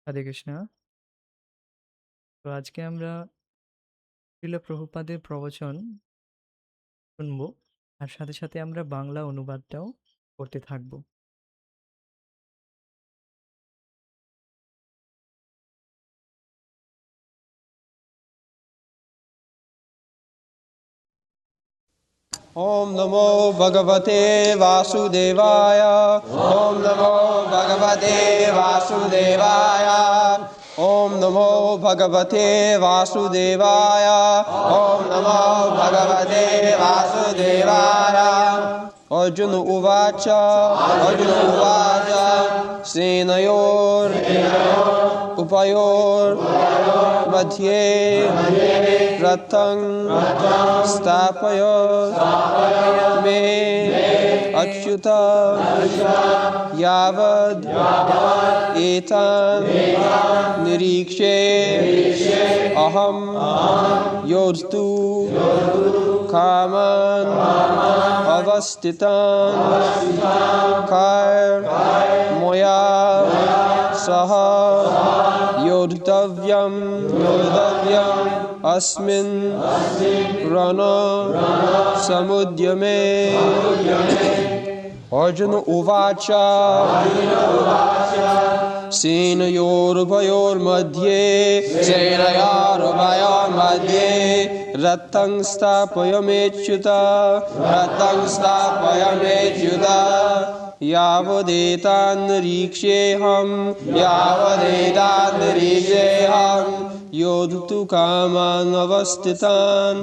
রাধে কৃষ্ণ। তো আজকে আমরা শ্রীল প্রভুপাদের প্রবচন শুনবো, আর সাথে সাথে আমরা বাংলা অনুবাদটাও করতে থাকবো। ॐ नमो भगवते वासुदेवाय। ॐ नमो भगवते वासुदेवाय। ॐ नमो भगवते वासुदेवाय। ॐ नमो भगवते वासुदेवाय। अर्जुन उवाच सेनयोर उभयोर्मध्ये रथं स्थापय मे अच्युत यावद् एतान् निरीक्षे अहं योद्धु कामान् अवस्थितान् कर्मया सह योद्धव्यम् अस्मिन् रणसमुद्यमे। अर्जुन उवाच सेनयोरुभयोर्मध्ये रथं स्थापयमेच्युत यावदेतान्निरीक्षेऽहं योद्धु कामान् अवस्थितान्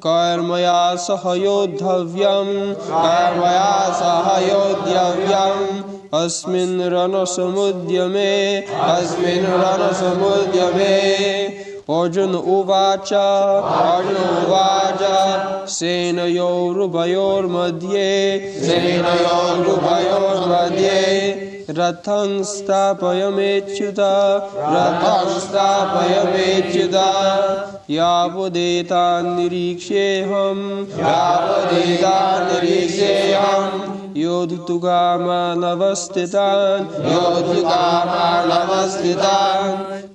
कर्मया सह योद्धव्यम् अस्मिन् रणसमुद्यमे। अर्जुन उवाच सेनयोरुभयोर्मध्ये रथं स्थापयमेच्युत यावदेतान्निरीक्षेऽहं योद्धु कामान् अवस्थितान्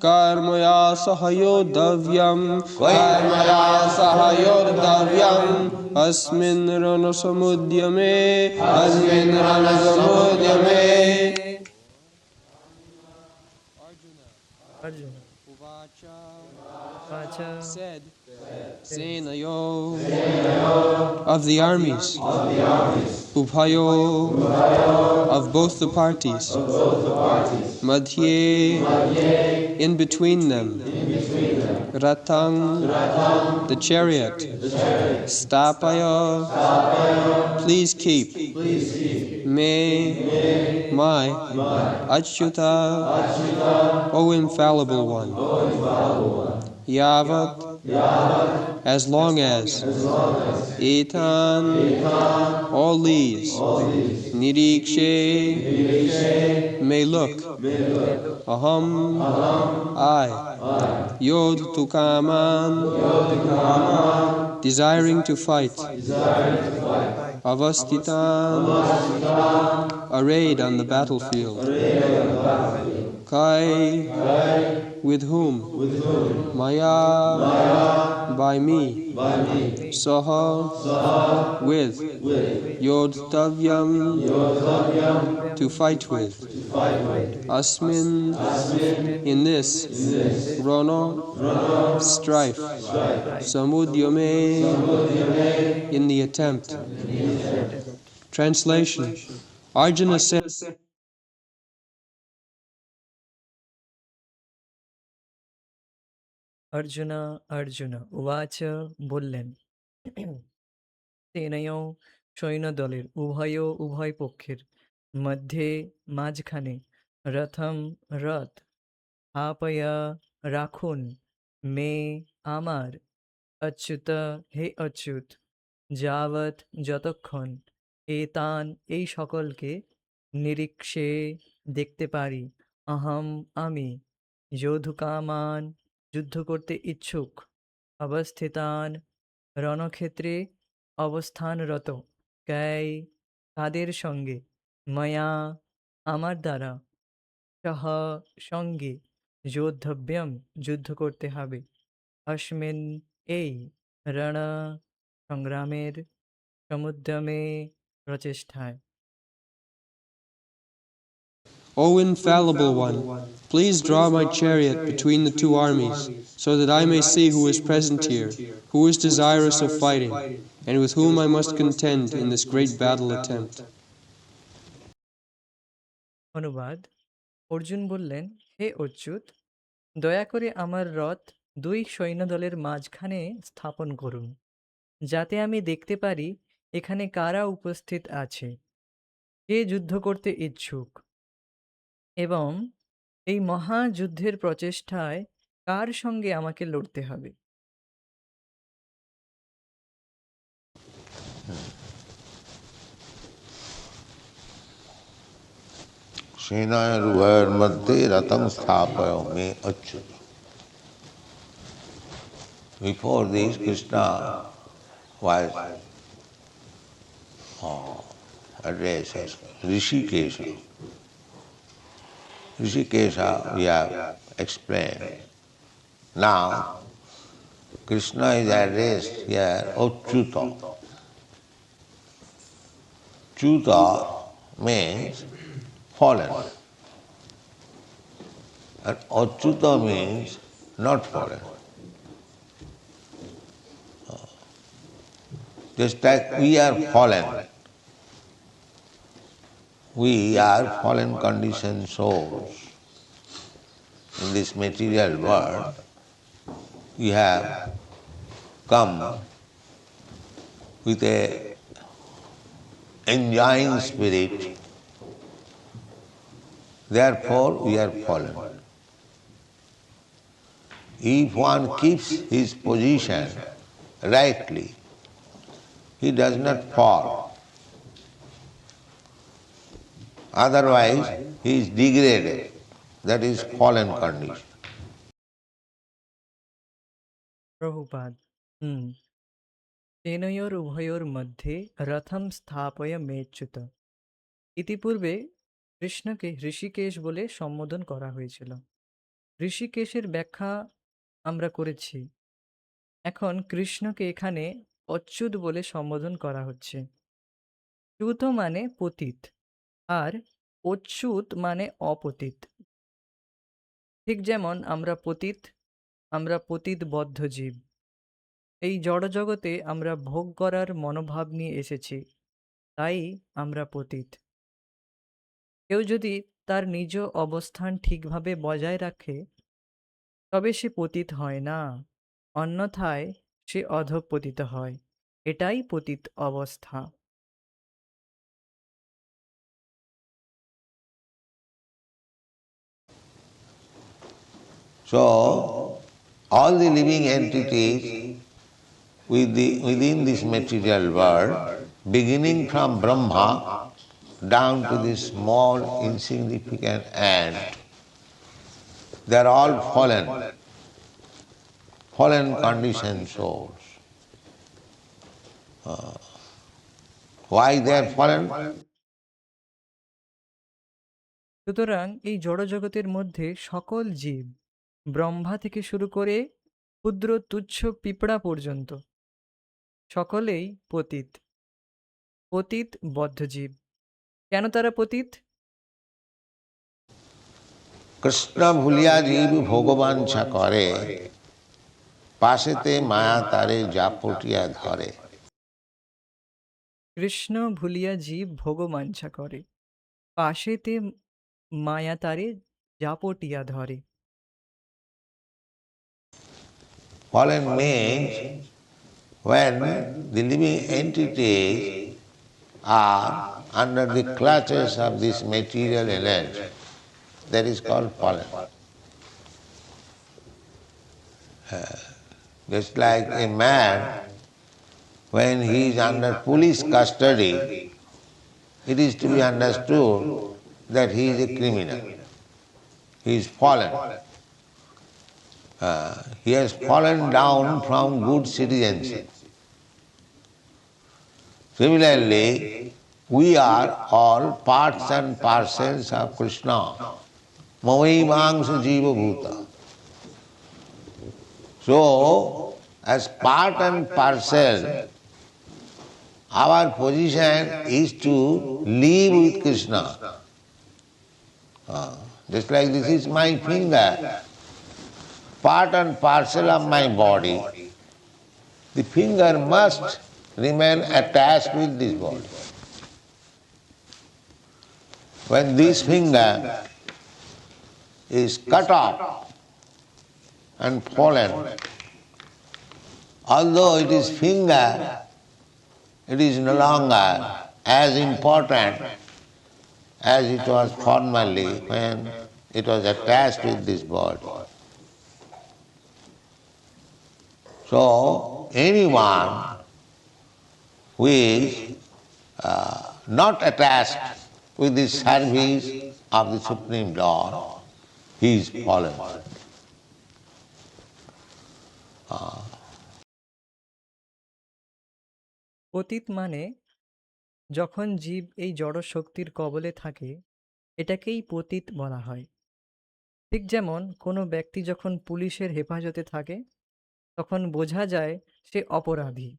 कर्मया सह योद्धव्यम् अस्मिन् रणसमुद्यमे। अर्जुन उवाच Said Senayo of the armies, Ubhayo of both the parties, Madhye in between them, Ratang the chariot, Stapaya please keep, Me my, Achyuta O infallible one, Yavat as long as, Etan all these, Nirikshe may look, Aham I, Yod Tukaman desiring to fight, Avastitan arrayed on the battlefield, Kai with whom, Maya by me, Saha with, Yodtavyam to fight with, Asmin in this, Rana strife, Samudyame in the attempt. Translation. Arjuna said, Arjun उवाच বললেন, সেনয় সৈন্যদলের উভয় পক্ষের মধ্যে মাঝখানে রথ আপয়া রাখুন মে আমার অচ্যুত হে অচ্যুত যাবৎ যতক্ষণ এতান এই সকলকে নিরীক্ষে দেখতে পারি আমি যোধুকামান যুদ্ধ করতে ইচ্ছুক অবস্থিতান রণক্ষেত্রে অবস্থানরত কাদের সঙ্গে ময়া আমার দ্বারা সহ সঙ্গে যোদ্ধব্যম যুদ্ধ করতে হবে। অস্মিন এই রণ সংগ্রামের সমুদ্যমে প্রচেষ্টায়। O infallible one, please draw my chariot between the two armies, so that I may see who is present here, who is desirous of fighting, and with whom I must contend in this great battle attempt. অনুবাদ: অর্জুন বললেন, হে অচ্যুত, দয়া করে আমার রথ দুই সৈন্যদলের মাঝখানে স্থাপন করুন, যাতে আমি দেখতে পারি এখানে কারা উপস্থিত আছে, কে যুদ্ধ করতে ইচ্ছুক, এবং এই মহাযুদ্ধের প্রচেষ্টায় কার সঙ্গে আমাকে লড়তে হবে। सेनायुर्मध्ये रथं स्थापयामि Achyut. Before this, Krishna was addressed as Rishikesha. Rishikesha we have explained. Now, Krishna is addressed here Achyuta. Achyuta means fallen. And Achyuta means not fallen. Just like we are fallen. We are fallen conditioned souls. In this material world, we have come with a enjoying spirit. Therefore, we are fallen. If one keeps his position rightly, he does not fall. Otherwise, he is degraded. That is fallen condition. Prabhupada সেনয়োর উভয়োর মধ্যে রথম স্থাপয় মেচ্যুত। ইতিপূর্বে কৃষ্ণকে ঋষিকেশ বলে সম্বোধন করা হয়েছিল। ঋষিকেশের ব্যাখ্যা আমরা করেছি। এখন কৃষ্ণকে এখানে অচ্যুত বলে সম্বোধন করা হচ্ছে। চ্যুত মানে পতিত, আর অচ্যুত মানে অপতিত। ঠিক যেমন আমরা পতিত বদ্ধ জীব। এই জড়জগতে আমরা ভোগ করার মনোভাব নিয়ে এসেছি, তাই আমরা পতিত। কেউ যদি তার নিজ অবস্থান ঠিকভাবে বজায় রাখে, তবে সে পতিত হয় না, অন্যথায় সে অধঃপতিত হয়। এটাই পতিত অবস্থা। So, all the living entities within this material world, beginning from Brahma down to this small insignificant ant, they are all fallen conditioned souls. Why they are fallen? সুতরাং এই জড়জগতের মধ্যে সকল জীব, ব্রহ্মা থেকে শুরু করে ক্ষুদ্র তুচ্ছ পিঁপড়া পর্যন্ত, সকলেই পতিত। পতিত বদ্ধজীব। কেন তারা পতিত? কৃষ্ণ ভুলিয়া জীব ভগবাঞ্ছা করে, পাশেতে মায়া তারে জাপটিয়া ধরে। কৃষ্ণ ভুলিয়া জীব ভোগবাঞ্ছা করে, পাশেতে মায়া তারে জাপটিয়া ধরে। Fallen means when the living entities are under the clutches of this material energy, that is called fallen. Just like a man, when he is under police custody, it is to be understood that he is a criminal. He is fallen. He has fallen down from good citizenship. Similarly, we are all parts and parcels of Krishna. Mamaimangsa jiva bhuta. So, as part and parcel, our position is to live with Krishna. Just like this is my finger, part and parcel of my body. The finger must remain attached with this body. When this finger is cut off and fallen, although it is finger, it is no longer as important as it was formerly when it was attached with this body. So, anyone who is not attached with the service of the Supreme Lord, he is fallen. পতিত মানে যখন জীব এই জড় শক্তির কবলে থাকে, এটাকেই পতিত বলা হয়। ঠিক যেমন কোনো ব্যক্তি যখন পুলিশের হেফাজতে থাকে, তখন বোঝা যায় সে অপরাধী,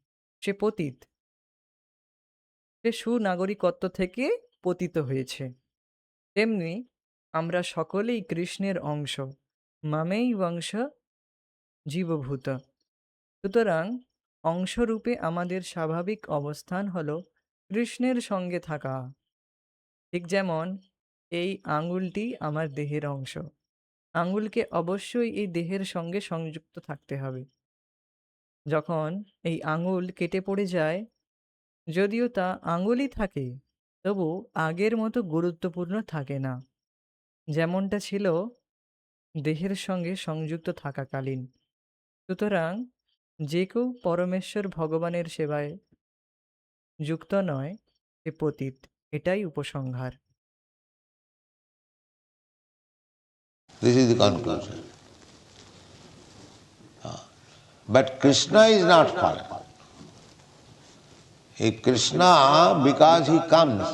সে পতিত, সে সুনাগরিকত্ব থেকে পতিত হয়েছে। তেমনি আমরা সকলেই কৃষ্ণের অংশ, মামেই বংশ জীবভূত। সুতরাং অংশরূপে আমাদের স্বাভাবিক অবস্থান হল কৃষ্ণের সঙ্গে থাকা। ঠিক যেমন এই আঙুলটি আমার দেহের অংশ, আঙুলকে অবশ্যই এই দেহের সঙ্গে সংযুক্ত থাকতে হবে। যখন এই আঙুল কেটে পড়ে যায়, যদিও তা আঙুলই থাকে, তবু আগের মতো গুরুত্বপূর্ণ থাকে না, যেমনটা ছিল দেহের সঙ্গে সংযুক্ত থাকাকালীন। সুতরাং যে কেউ পরমেশ্বর ভগবানের সেবায় যুক্ত নয়, সে পতিত। এটাই উপসংহার। This is the conclusion. But Krishna is not fallen. If Krishna, because he comes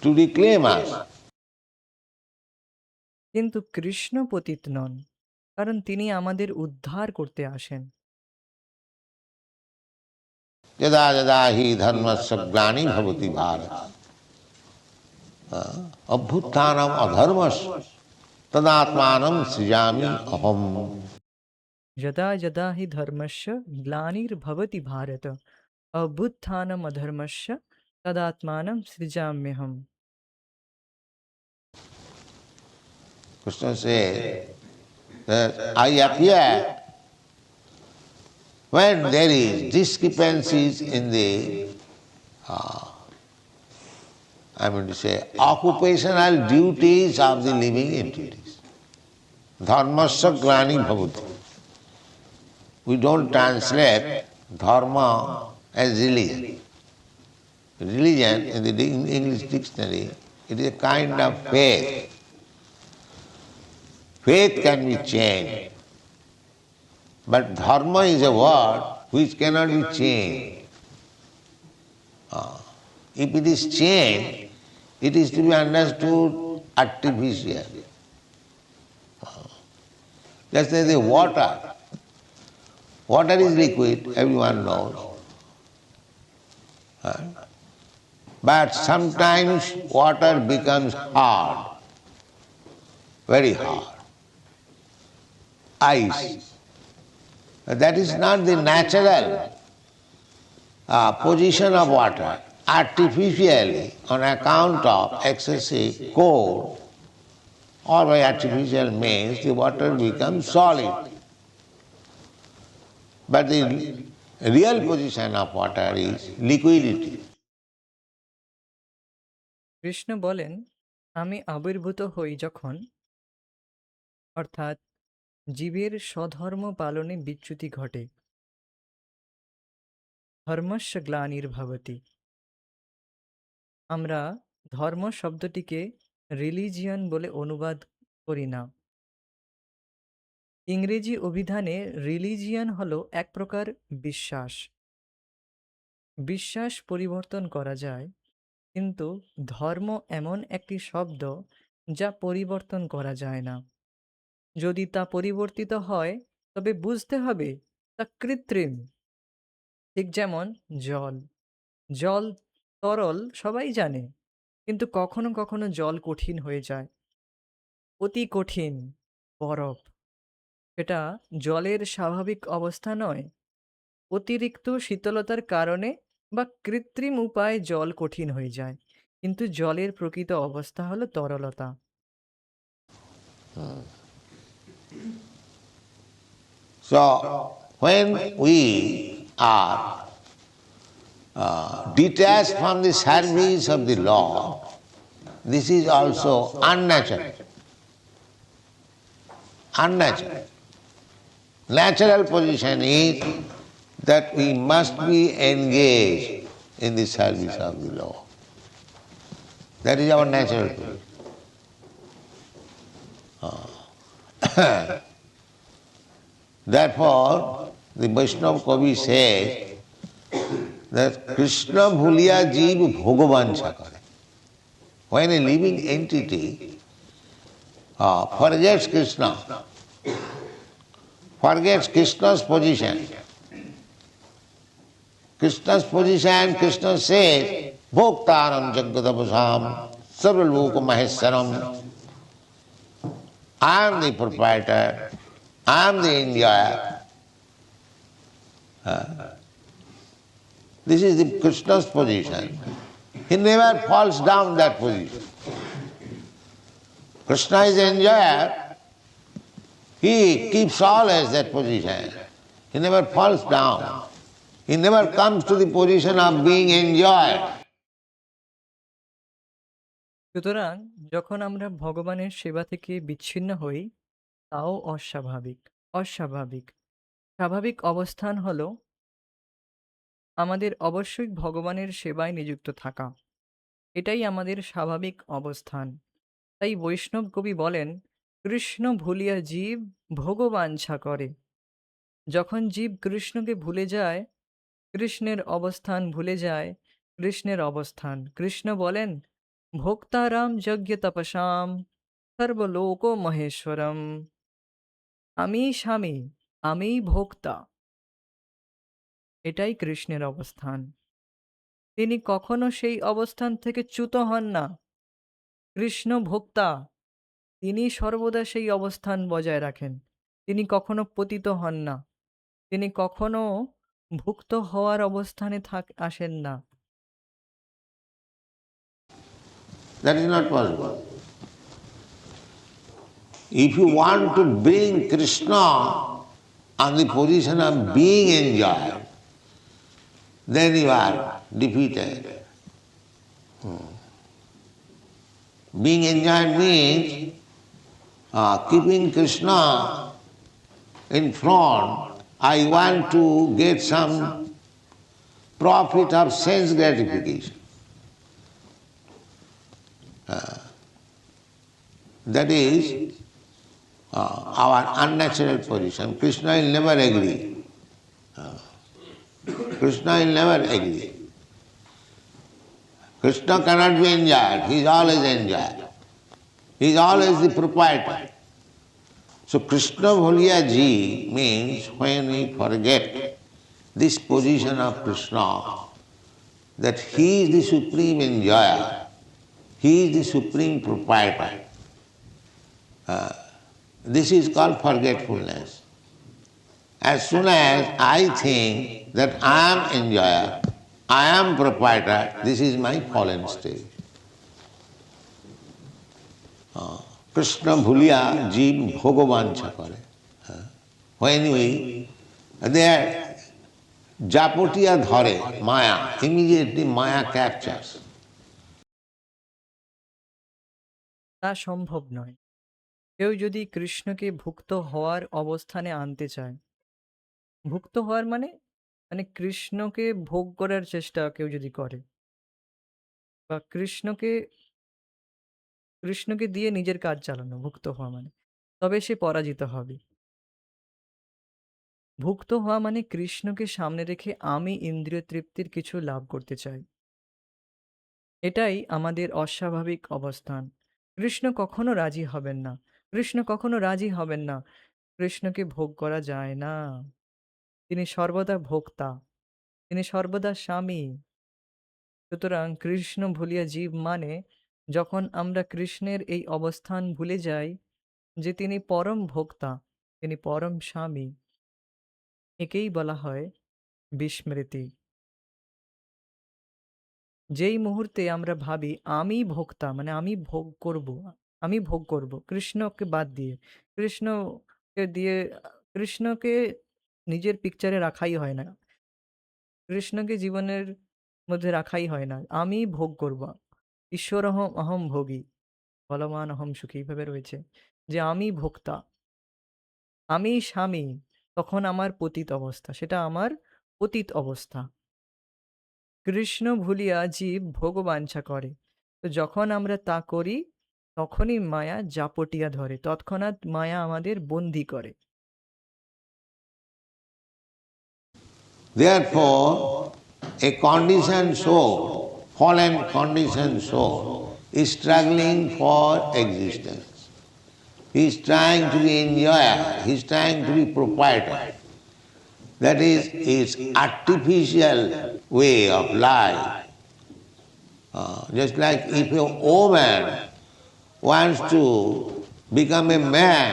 to reclaim us, কিন্তু কৃষ্ণ পতিত নন, কারণ তিনি আমাদের উদ্ধার করতে আসেন। yada yada hi dharmasya glani bhavati bharat, abhuttanam adharmasya tadatmanam srijami aham. যদা যদা he ধর্মস্য গ্লানির্ভবতি Bharat, অভ্যুত্থানমধর্মস্য তদাত্মানম সৃজাম্যহম। Krishna says that I appear when there is discrepancies in the, occupational duties of the living entities. Dharmasya glani bhavati. We don't translate dharma as religion. Religion in the English dictionary, it is a kind of faith. Faith can be changed. But dharma is a word which cannot be changed. If it is changed, it is to be understood artificially. Just as the water. Water is liquid, everyone knows. But sometimes water becomes hard, very hard. Ice. That is not the natural position of water. Artificially, on account of excessive cold, or by artificial means, the water becomes solid. But the real position of water is liquidity. Krishna বলেন, আমি আবির্ভূত হই যখন, অর্থাৎ জীবের স্বধর্ম পালনে বিচ্যুতি ঘটে। ধর্মস্য গ্লানির্ভবতি। আমরা ধর্ম শব্দটিকে রিলিজিয়ন বলে অনুবাদ করি না। ইংরেজি অভিধানে রিলিজিয়ন হলো এক প্রকার বিশ্বাস। বিশ্বাস পরিবর্তন করা যায়, কিন্তু ধর্ম এমন একটি শব্দ যা পরিবর্তন করা যায় না। যদি তা পরিবর্তিত হয় তবে বুঝতে হবে তা কৃত্রিম। ঠিক যেমন জল। জল তরল সবাই জানে, কিন্তু কখনো কখনো জল কঠিন হয়ে যায়, অতি কঠিন, বরফ। এটা জলের স্বাভাবিক অবস্থা নয়। অতিরিক্ত শীতলতার কারণে বা কৃত্রিম উপায়ে জল কঠিন হয়ে যায়, কিন্তু জলের প্রকৃত অবস্থা হলো তরলতা। So, when we are detached from the service of the Lord, this is also unnatural. Unnatural. Natural position is that we must be engaged in the service of the Lord. That is our natural position. Therefore, the Vaishnava Kavi says that Krishna bhuliya jeev bhogavansha kare. When a living entity forgets Krishna's position, Krishna says, Bhoktaram Jagadavasam Sarvaloka Maheswaram. I am the proprietor, I am the enjoyer. This is the Krishna's position. He never falls down that position. Krishna is the enjoyer, he keeps always that position. He never falls down. He never comes to the position of being enjoyed. সুতরাং যখন আমরা ভগবানের সেবা থেকে বিচ্ছিন্ন হই, তাও অস্বাভাবিক। অস্বাভাবিক স্বাভাবিক অবস্থান হলো আমাদের অবশ্যই ভগবানের সেবায় নিযুক্ত থাকা। এটাই আমাদের স্বাভাবিক অবস্থান। তাই বৈষ্ণব কবি বলেন, কৃষ্ণ ভুলিয়া জীব ভোগবাঞ্ছা করে। যখন জীব কৃষ্ণকে ভুলে যায়, কৃষ্ণের অবস্থান ভুলে যায়, কৃষ্ণের অবস্থান, কৃষ্ণ বলেন, ভোক্তারাম যজ্ঞ তপসাম সর্বলোক মহেশ্বরম। আমি স্বামী, আমি ভোক্তা। এটাই কৃষ্ণের অবস্থান। তিনি কখনো সেই অবস্থান থেকে চ্যুত হন না। কৃষ্ণ ভোক্তা, তিনি সর্বদা সেই অবস্থান বজায় রাখেন। তিনি কখনো পতিত হন না। তিনি কখনো ভুক্ত হওয়ার অবস্থানে আসেন না। That is not possible. If you want to bring Krishna on the position of being enjoyed, then you are defeated. Being enjoyed means keeping Krishna in front. I want to get some profit of sense gratification. That is our unnatural position. Krishna will never agree. Krishna will never agree. Krishna cannot be enjoyed. He is always enjoyed. He is always the proprietor. So Krishna Bhuliya Ji means when we forget this position of Krishna, that he is the supreme enjoyer, he is the supreme proprietor. This is called forgetfulness. As soon as I think that I am enjoyer, I am proprietor, this is my fallen state. Krishna bhuliya jeev bhogavansha kare. When we, there, japotiya dhare, maya, immediately maya captures. তা সম্ভব নয়। কেউ যদি কৃষ্ণকে ভুক্ত হওয়ার অবস্থানে আনতে চায়, ভুক্ত হওয়ার মানে মানে কৃষ্ণকে ভোগ করার চেষ্টা কেউ যদি করে, বা কৃষ্ণকে কৃষ্ণকে দিয়ে নিজের কাজ চালানো, ভুক্ত হওয়া মানে, তবে সে পরাজিত হবে। ভুক্ত হওয়া মানে কৃষ্ণকে সামনে রেখে আমি ইন্দ্রিয় তৃপ্তির কিছু লাভ করতে চাই। এটাই আমাদের অস্বাভাবিক অবস্থান। কৃষ্ণ কখনো রাজি হবেন না। কৃষ্ণ কখনো রাজি হবেন না। কৃষ্ণকে ভোগ করা যায় না। তিনি সর্বদা ভোক্তা। তিনি সর্বদা স্বামী। সুতরাং কৃষ্ণ ভুলিয়া জীব মানে যখন আমরা কৃষ্ণের এই অবস্থান ভুলে যাই যে তিনি পরম ভোক্তা, তিনি পরম স্বামী, একেই বলা হয় বিস্মৃতি। যেই মুহূর্তে আমরা ভাবি আমি ভোক্তা মানে আমি ভোগ করব, আমি ভোগ করব কৃষ্ণকে বাদ দিয়ে, কৃষ্ণকে দিয়ে কৃষ্ণকে নিজের পিকচারে রাখাই হয় না। কৃষ্ণকে জীবনের মধ্যে রাখাই হয় না। আমি ভোগ করব। ঈশ্বরহং অহং ভোগী, বলবান অহং সুখী এইভাবে রয়েছে। যে আমি ভোক্তা, আমি স্বামী, তখন আমার পতিত অবস্থা। সেটা আমার পতিত অবস্থা। কৃষ্ণ ভুলিয়া জীব ভোগবাঞ্ছা করে। তো যখন আমরা তা করি, তখনই মায়া জাপটিয়া ধরে। তৎক্ষণাৎ মায়া আমাদের বন্দী করে। Therefore, a conditioned soul, fallen conditioned soul, is struggling for existence. He is trying to be enjoyer, he is trying to be proprietor. That is his artificial way of life. Just like if a woman wants to become a man,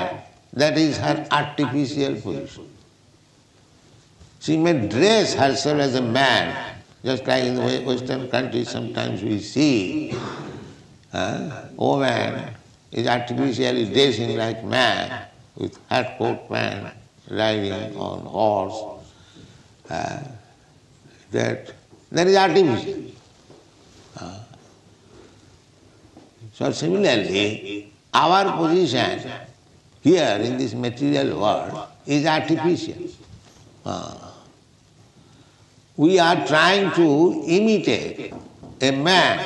that is her artificial position. She may dress herself as a man, just like in the Western countries sometimes we see woman is artificially dressing like man with hat coat pant, riding on horse. That is artificial. So similarly, our position here in this material world is artificial. We are trying to imitate a man.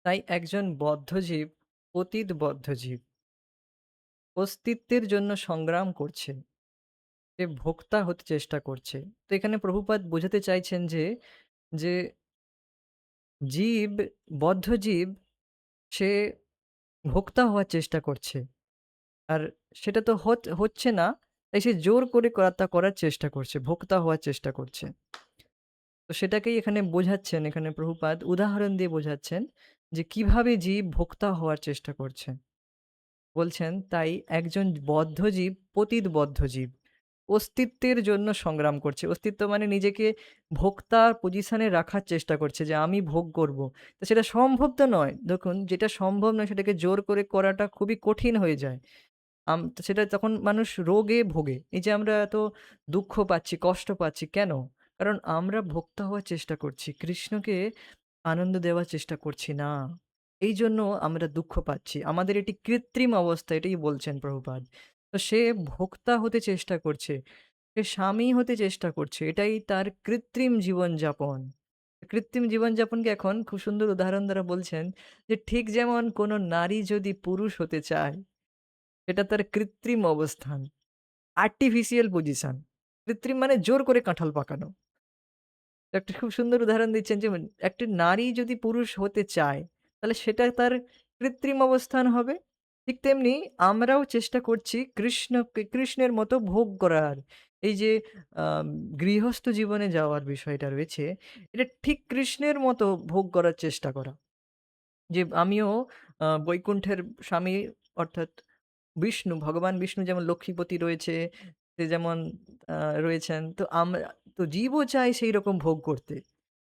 তাই একজন বদ্ধজীব, পতিত বদ্ধজীব, অস্তিত্বের জন্য সংগ্রাম করছে। সে ভোক্তা হতে চেষ্টা করছে। তো এখানে প্রভুপাদ বোঝাতে চাইছেন যে জীব, বদ্ধজীব সে ভোক্তা হওয়ার চেষ্টা করছে। আর সেটা তো হচ্ছে না, তাই সে জোর করে তা করার চেষ্টা করছে, ভোক্তা হওয়ার চেষ্টা করছে। তো সেটাকেই এখানে বোঝাচ্ছেন, এখানে প্রভুপাদ উদাহরণ দিয়ে বোঝাচ্ছেন যে কিভাবে জীব ভোক্তা হওয়ার চেষ্টা করছে। বলছেন, তাই একজন বদ্ধজীব, পতিত বদ্ধজীব অস্তিত্বের জন্য সংগ্রাম করছে। অস্তিত্ব মানে নিজেকে ভোক্তার পজিশনে রাখার চেষ্টা করছে যে আমি ভোগ করব। তো সেটা সম্ভব তো নয়। দেখুন যেটা সম্ভব নয় সেটাকে জোর করে করাটা খুবই কঠিন হয়ে যায়। তো সেটা তখন মানুষ রোগে ভোগে। এই যে আমরা এত দুঃখ পাচ্ছি, কষ্ট পাচ্ছি কেন? কারণ আমরা ভোক্তা হওয়ার চেষ্টা করছি। কৃষ্ণকে আনন্দ দেওয়ার চেষ্টা করছি না। এইজন্য আমরা দুঃখ পাচ্ছি। আমাদের এটি কৃত্রিম অবস্থা, এটাই বলছেন প্রভুপাদ। তো সে ভোক্তা হতে চেষ্টা করছে। সে স্বামী হতে চেষ্টা করছে। এটাই তার কৃত্রিম জীবনযাপন। কৃত্রিম জীবনযাপনকে এখন খুব সুন্দর উদাহরণ দ্বারা বলছেন যে ঠিক যেমন কোনো নারী যদি পুরুষ হতে চায়, সেটা তার কৃত্রিম অবস্থান, আর্টিফিশিয়াল পজিশন। কৃত্রিম মানে জোর করে কাঁঠাল পাকানো। তো একটা খুব সুন্দর উদাহরণ দিচ্ছেন যে একটি নারী যদি পুরুষ হতে চায়, তাহলে সেটা তার কৃত্রিম অবস্থান হবে। ঠিক তেমনি আমরাও চেষ্টা করছি কৃষ্ণের মতো ভোগ করার। এই যে আম গৃহস্থ জীবনে যাওয়ার বিষয়টা রয়েছে, এটা ঠিক কৃষ্ণের মতো ভোগ করার চেষ্টা করা। যে আমিও বৈকুণ্ঠের স্বামী অর্থাৎ বিষ্ণু, ভগবান বিষ্ণু যেমন লক্ষ্মীপতি রয়েছে, সে যেমন আ রয়েছেন। তো জীবও চায় সেইরকম ভোগ করতে।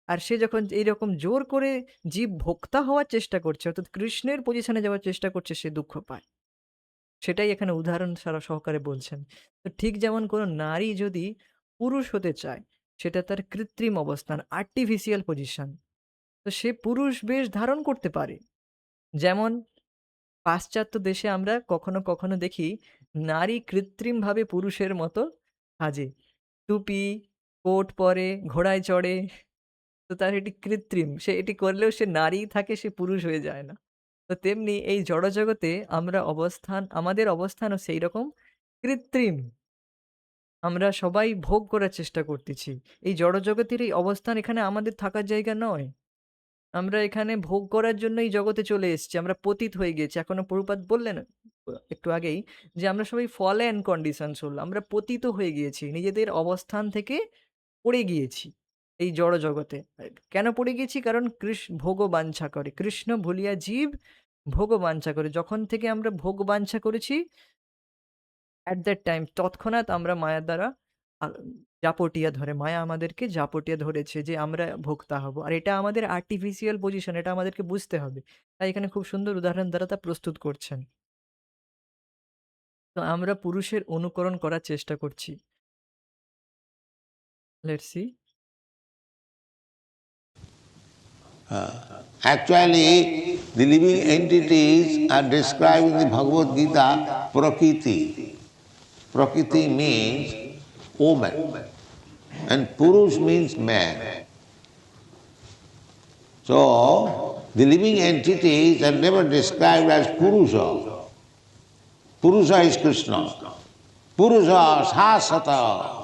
আর সে যখন এইরকম জোর করে জীব ভোক্তা হওয়ার চেষ্টা করছে, অর্থাৎ কৃষ্ণের পজিশনে যাওয়ার চেষ্টা করছে, সে দুঃখ পায়। সেটাই এখানে উদাহরণ সহকারে বলছেন। তো ঠিক যেমন কোনো নারী যদি পুরুষ হতে চায়, সেটা তার কৃত্রিম অবস্থান, আর্টিফিশিয়াল পজিশন। তো সে পুরুষ বেশ ধারণ করতে পারে। যেমন পাশ্চাত্য দেশে আমরা কখনো, কখনো দেখি নারী কৃত্রিমভাবে পুরুষের মতো সাজে। টুপি, কোট পরে, ঘোড়ায় চড়ে। তো তার এটি কৃত্রিম। সে এটি করলেও সে নারীই থাকে, সে পুরুষ হয়ে যায় না। তো তেমনি এই জড়জগতে আমাদের অবস্থানও সেইরকম কৃত্রিম। আমরা সবাই ভোগ করার চেষ্টা করতেছি। এই জড়জগতের এই অবস্থান এখানে আমাদের থাকার জায়গা নয়। আমরা এখানে ভোগ করার জন্য এই জগতে চলে এসেছি। আমরা পতিত হয়ে গেছি। এখনো প্রভুপাদ বললেন একটু আগেই যে আমরা সবাই fallen condition soul আমরা পতিত হয়ে গিয়েছি। নিজেদের অবস্থান থেকে পড়ে গিয়েছি এই জড় জগতে। কেন পড়ে গিয়েছি? কারণ ভোগ বাঞ্ছা করে। কৃষ্ণ ভুলিয়া জীব ভোগ বাঞ্ছা করে। যখন থেকে আমরা ভোগ বাঞ্ছা করেছি at that time তৎক্ষণাৎ আমরা মায়ার দ্বারা আ জাপটিয়া ধরে। মায়া আমাদেরকে জাপটিয়া ধরেছে যে আমরা ভোক্তা হব। আর এটা আমাদের আর্টিফিশিয়াল পজিশন এটা আমাদেরকে বুঝতে হবে। তাই এখানে খুব সুন্দর উদাহরণ দ্বারা তা প্রস্তুত করছেন। তো আমরা পুরুষের অনুকরণ করার চেষ্টা করছি। Let's see. Actually, the living entities are described in the Bhagavad Gita Prakriti. Prakriti means woman, and Purush means man. So, the living entities are never described as Purusha. Purusha is Krishna. Purusha Sasata.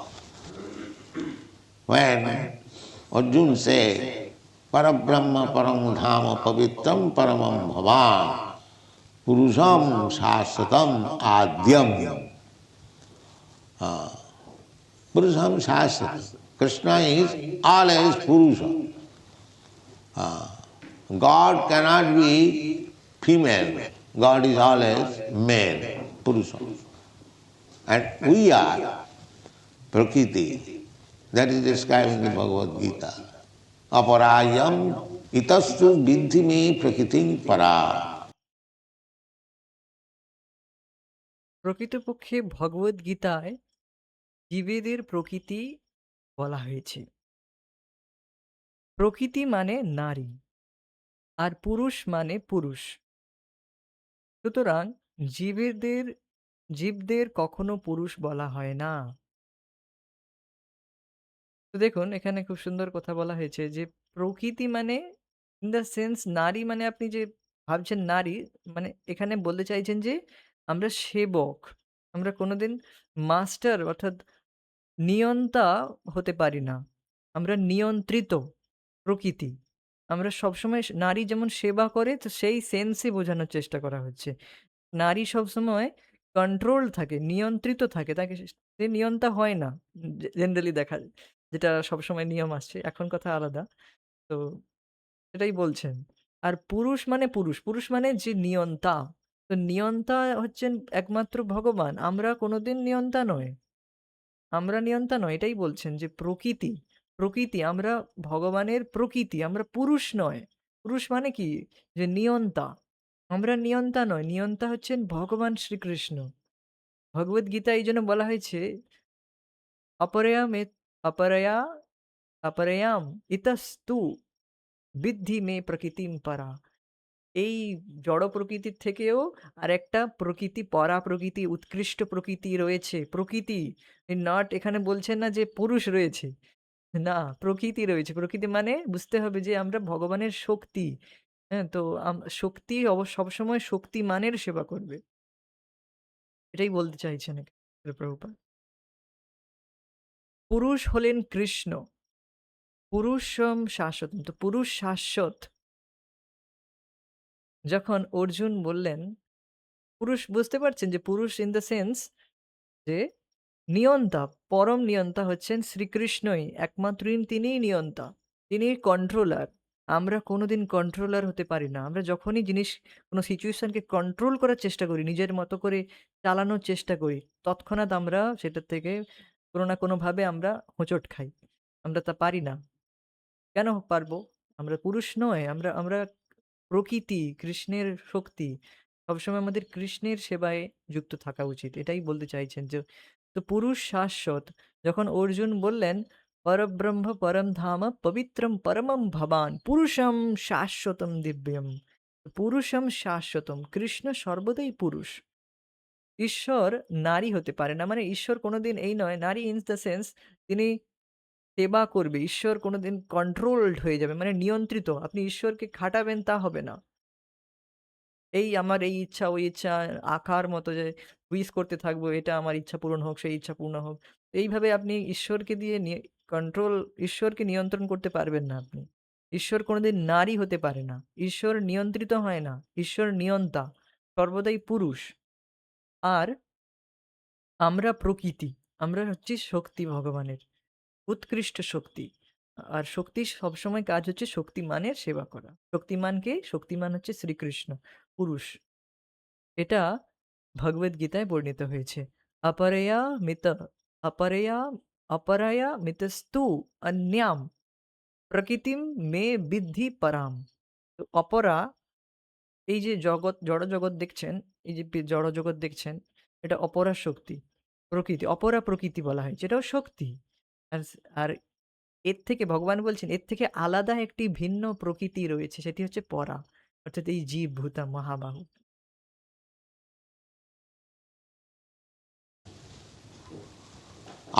When Arjuna said, Parabrahma Param Dhama Pavitram Paramam Bhavan Purusham Shasatam Adyam. Purusham Shasatam. Krishna is always Purusha. God cannot be female. God is always male, Purusha. And we are Prakriti. That is described in the Bhagavad Gita. Aparayam itastu vidhi me prakritim para. প্রকৃতপক্ষে ভগবদ গীতায় জীবেদের প্রকৃতি বলা হয়েছে। প্রকৃতি মানে নারী আর পুরুষ মানে পুরুষ। সুতরাং জীবেদের জীবদের কখনো পুরুষ বলা হয় না। তো দেখুন এখানে খুব সুন্দর কথা বলা হয়েছে যে প্রকৃতি মানে ইন দ্য সেন্স নারী মানে আপনি যে ভাবছেন নারী মানে এখানে বলতে চাইছেন যে আমরা সেবক। আমরা কোনোদিন মাস্টার অর্থাৎ নিয়ন্তা হতে পারি না। আমরা নিয়ন্ত্রিত প্রকৃতি। আমরা সবসময় নারী যেমন সেবা করে তো সেই সেন্সে বোঝানোর চেষ্টা করা হচ্ছে। নারী সবসময় কন্ট্রোল থাকে, নিয়ন্ত্রিত থাকে। তাকে সে নিয়ন্তা হয় না। জেনারেলি দেখা যায়। যেটা সবসময় নিয়ম আসছে। এখন কথা আলাদা। তো সেটাই বলছেন। আর পুরুষ মানে পুরুষ। পুরুষ মানে যে নিয়ন্তা। তো নিয়ন্তা হচ্ছেন একমাত্র ভগবান। আমরা কোনোদিন নিয়ন্তা নই। আমরা নিয়ন্তা নই। এটাই বলছেন যে প্রকৃতি, প্রকৃতি আমরা ভগবানের প্রকৃতি। আমরা পুরুষ নয়। পুরুষ মানে কি? যে নিয়ন্তা। আমরা নিয়ন্তা নই। নিয়ন্তা হচ্ছেন ভগবান শ্রীকৃষ্ণ। ভগবদ্গীতায় এইজন্য বলা হয়েছে অপরয়ামেত অপরয়া অপরয়াম ইতস্তু বিদ্ধি মে প্রকৃতিম পরা। এই জড় প্রকৃতির থেকেও আরেকটা প্রকৃতি পরা প্রকৃতি, উৎকৃষ্ট প্রকৃতি রয়েছে। প্রকৃতি নট এখানে বলছেন না যে পুরুষ রয়েছে। না, প্রকৃতি রয়েছে। প্রকৃতি মানে বুঝতে হবে যে আমরা ভগবানের শক্তি। হ্যাঁ? তো শক্তি সবসময় শক্তিমানের সেবা করবে। এটাই বলতে চাইছেন এখানে প্রভুপাদ। পুরুষ হলেন কৃষ্ণ। পুরুষম শাশ্বতম। তো পুরুষ শাশ্বত। যখন অর্জুন বললেন, পুরুষ বুঝতে পারছেন যে পুরুষ ইন দ্য সেন্স যে নিয়ন্তা, পরম নিয়ন্তা হচ্ছেন শ্রীকৃষ্ণই। একমাত্র তিনিই নিয়ন্তা। তিনি কন্ট্রোলার। আমরা কোনোদিন কন্ট্রোলার হতে পারি না। আমরা যখনই কোনো সিচুয়েশনকে কন্ট্রোল করার চেষ্টা করি, নিজের মতো করে চালানোর চেষ্টা করি, তৎক্ষণাৎ আমরা সেটার থেকে কোনো না কোনোভাবে আমরা হোঁচট খাই। আমরা তা পারি না। কেন পারবো? আমরা পুরুষ নই। আমরা আমরা প্রকৃতি, কৃষ্ণের শক্তি। সবসময় আমাদের কৃষ্ণের সেবায় যুক্ত থাকা উচিত। এটাই বলতে চাইছেন যে তো পুরুষ শাশ্বত। যখন অর্জুন বললেন, "পরব্রহ্ম পরম ধাম পবিত্রম পরমম ভবান পুরুষম শাশ্বতম দিব্যম।" পুরুষম শাশ্বতম। কৃষ্ণ সর্বদাই পুরুষ। ঈশ্বর নারী হতে পারে না। মানে ঈশ্বর কোনোদিন এই নয়, নারী ইন দ্য সেন্স তিনি সেবা করবে। ঈশ্বর কোনোদিন কন্ট্রোলড হয়ে যাবে। মানে নিয়ন্ত্রিত। আপনি ঈশ্বরকে খাটাবেন তা হবে না। এই আমার এই ইচ্ছা, ওই ইচ্ছা আঁকার মতো যে উইশ করতে থাকবো, এটা আমার ইচ্ছা পূরণ হোক, সেই ইচ্ছা পূর্ণ হোক। এইভাবে আপনি ঈশ্বরকে দিয়ে কন্ট্রোল, ঈশ্বরকে নিয়ন্ত্রণ করতে পারবেন না আপনি। ঈশ্বর কোনোদিন নারী হতে পারে না। ঈশ্বর নিয়ন্ত্রিত হয় না। ঈশ্বর নিয়ন্তা, সর্বদাই পুরুষ। আর আমরা প্রকৃতি। আমরা হচ্ছি শক্তি ভগবানের, উৎকৃষ্ট শক্তি। আর শক্তির সবসময় কাজ হচ্ছে শক্তিমানের সেবা করা। শক্তিমান কে? শক্তিমান হচ্ছে শ্রীকৃষ্ণ, পুরুষ। এটা ভগবদ্গীতায় বর্ণিত হয়েছে। অপরয়া মিত অপরয়া অপরয়া মিতস্তু অন্যাম প্রকৃতিম মে বিদ্ধি পরাম। তো অপরা, এই যে জগৎ, জড়জগৎ দেখছেন, এই যে জড়জগৎ দেখছেন, এটা অপরা শক্তি, প্রকৃতি। অপরা প্রকৃতি বলা হয়, যেটাও শক্তি। আর এর থেকে ভগবান বলছেন এর থেকে আলাদা একটি ভিন্ন প্রকৃতি রয়েছে, সেটি হচ্ছে পরা, অর্থাৎ এই জীব ভূতা মহাবাহু।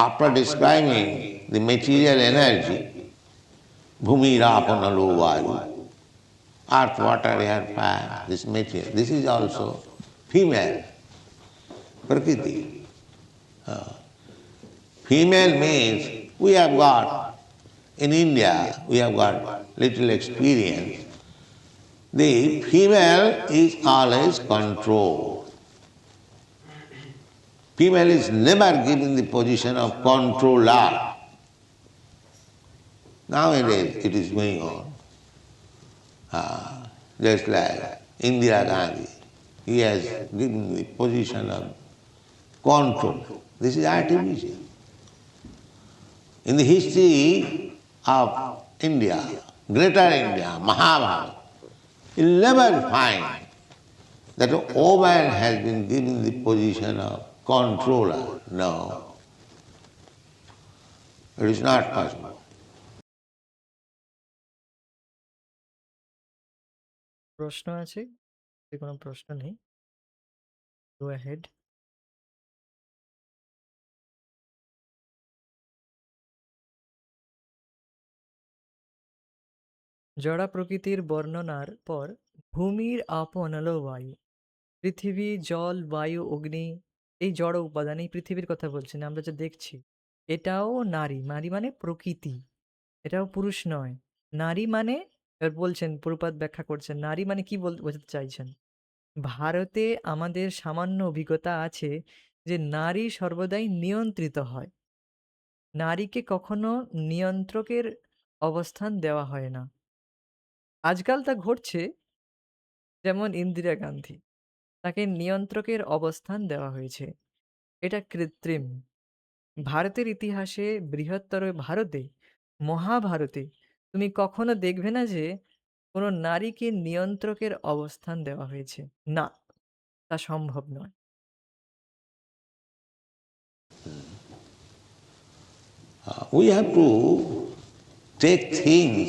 After describing the material energy, Bhumi, Rapana, Vayu, earth, water, air, fire, this material, this is also female, Prakriti. Female means we have got, in India, we have got little experience. The female is always controlled. Female is never given the position of controller. Nowadays it is going on. Just like Indira Gandhi, he has given the position of control. This is artificial. In the history of India, greater India, Mahabharata, you'll never find that a woman has been given the position of controller. No, it is not possible. প্রশ্ন আছে? যদি কোনো প্রশ্ন নেই, go ahead. জড়া প্রকৃতির বর্ণনার পর ভূমির আপন আলো বায়ু, পৃথিবী, জল, বায়ু, অগ্নি, এই জড় উপাদান, এই পৃথিবীর কথা বলছেন আমরা যা দেখছি, এটাও নারী। নারী মানে প্রকৃতি, এটাও পুরুষ নয়। নারী মানে, এবার বলছেন, প্রভুপাদ ব্যাখ্যা করছেন, নারী মানে কি বোঝাতে চাইছেন। ভারতে আমাদের সামান্য অভিজ্ঞতা আছে যে নারী সর্বদাই নিয়ন্ত্রিত হয়। নারীকে কখনো নিয়ন্ত্রকের অবস্থান দেওয়া হয় না। আজকাল তা ঘটছে, যেমন ইন্দিরা গান্ধী, তাকে নিয়ন্ত্রকের অবস্থান দেওয়া হয়েছে। এটা কৃত্রিম। ভারতের ইতিহাসে, বৃহত্তর ভারতে, মহাভারতে তুমি কখনো দেখবে না যে কোনো নারীকে নিয়ন্ত্রকের অবস্থান দেওয়া হয়েছে। না, তা সম্ভব নয়। We have to take things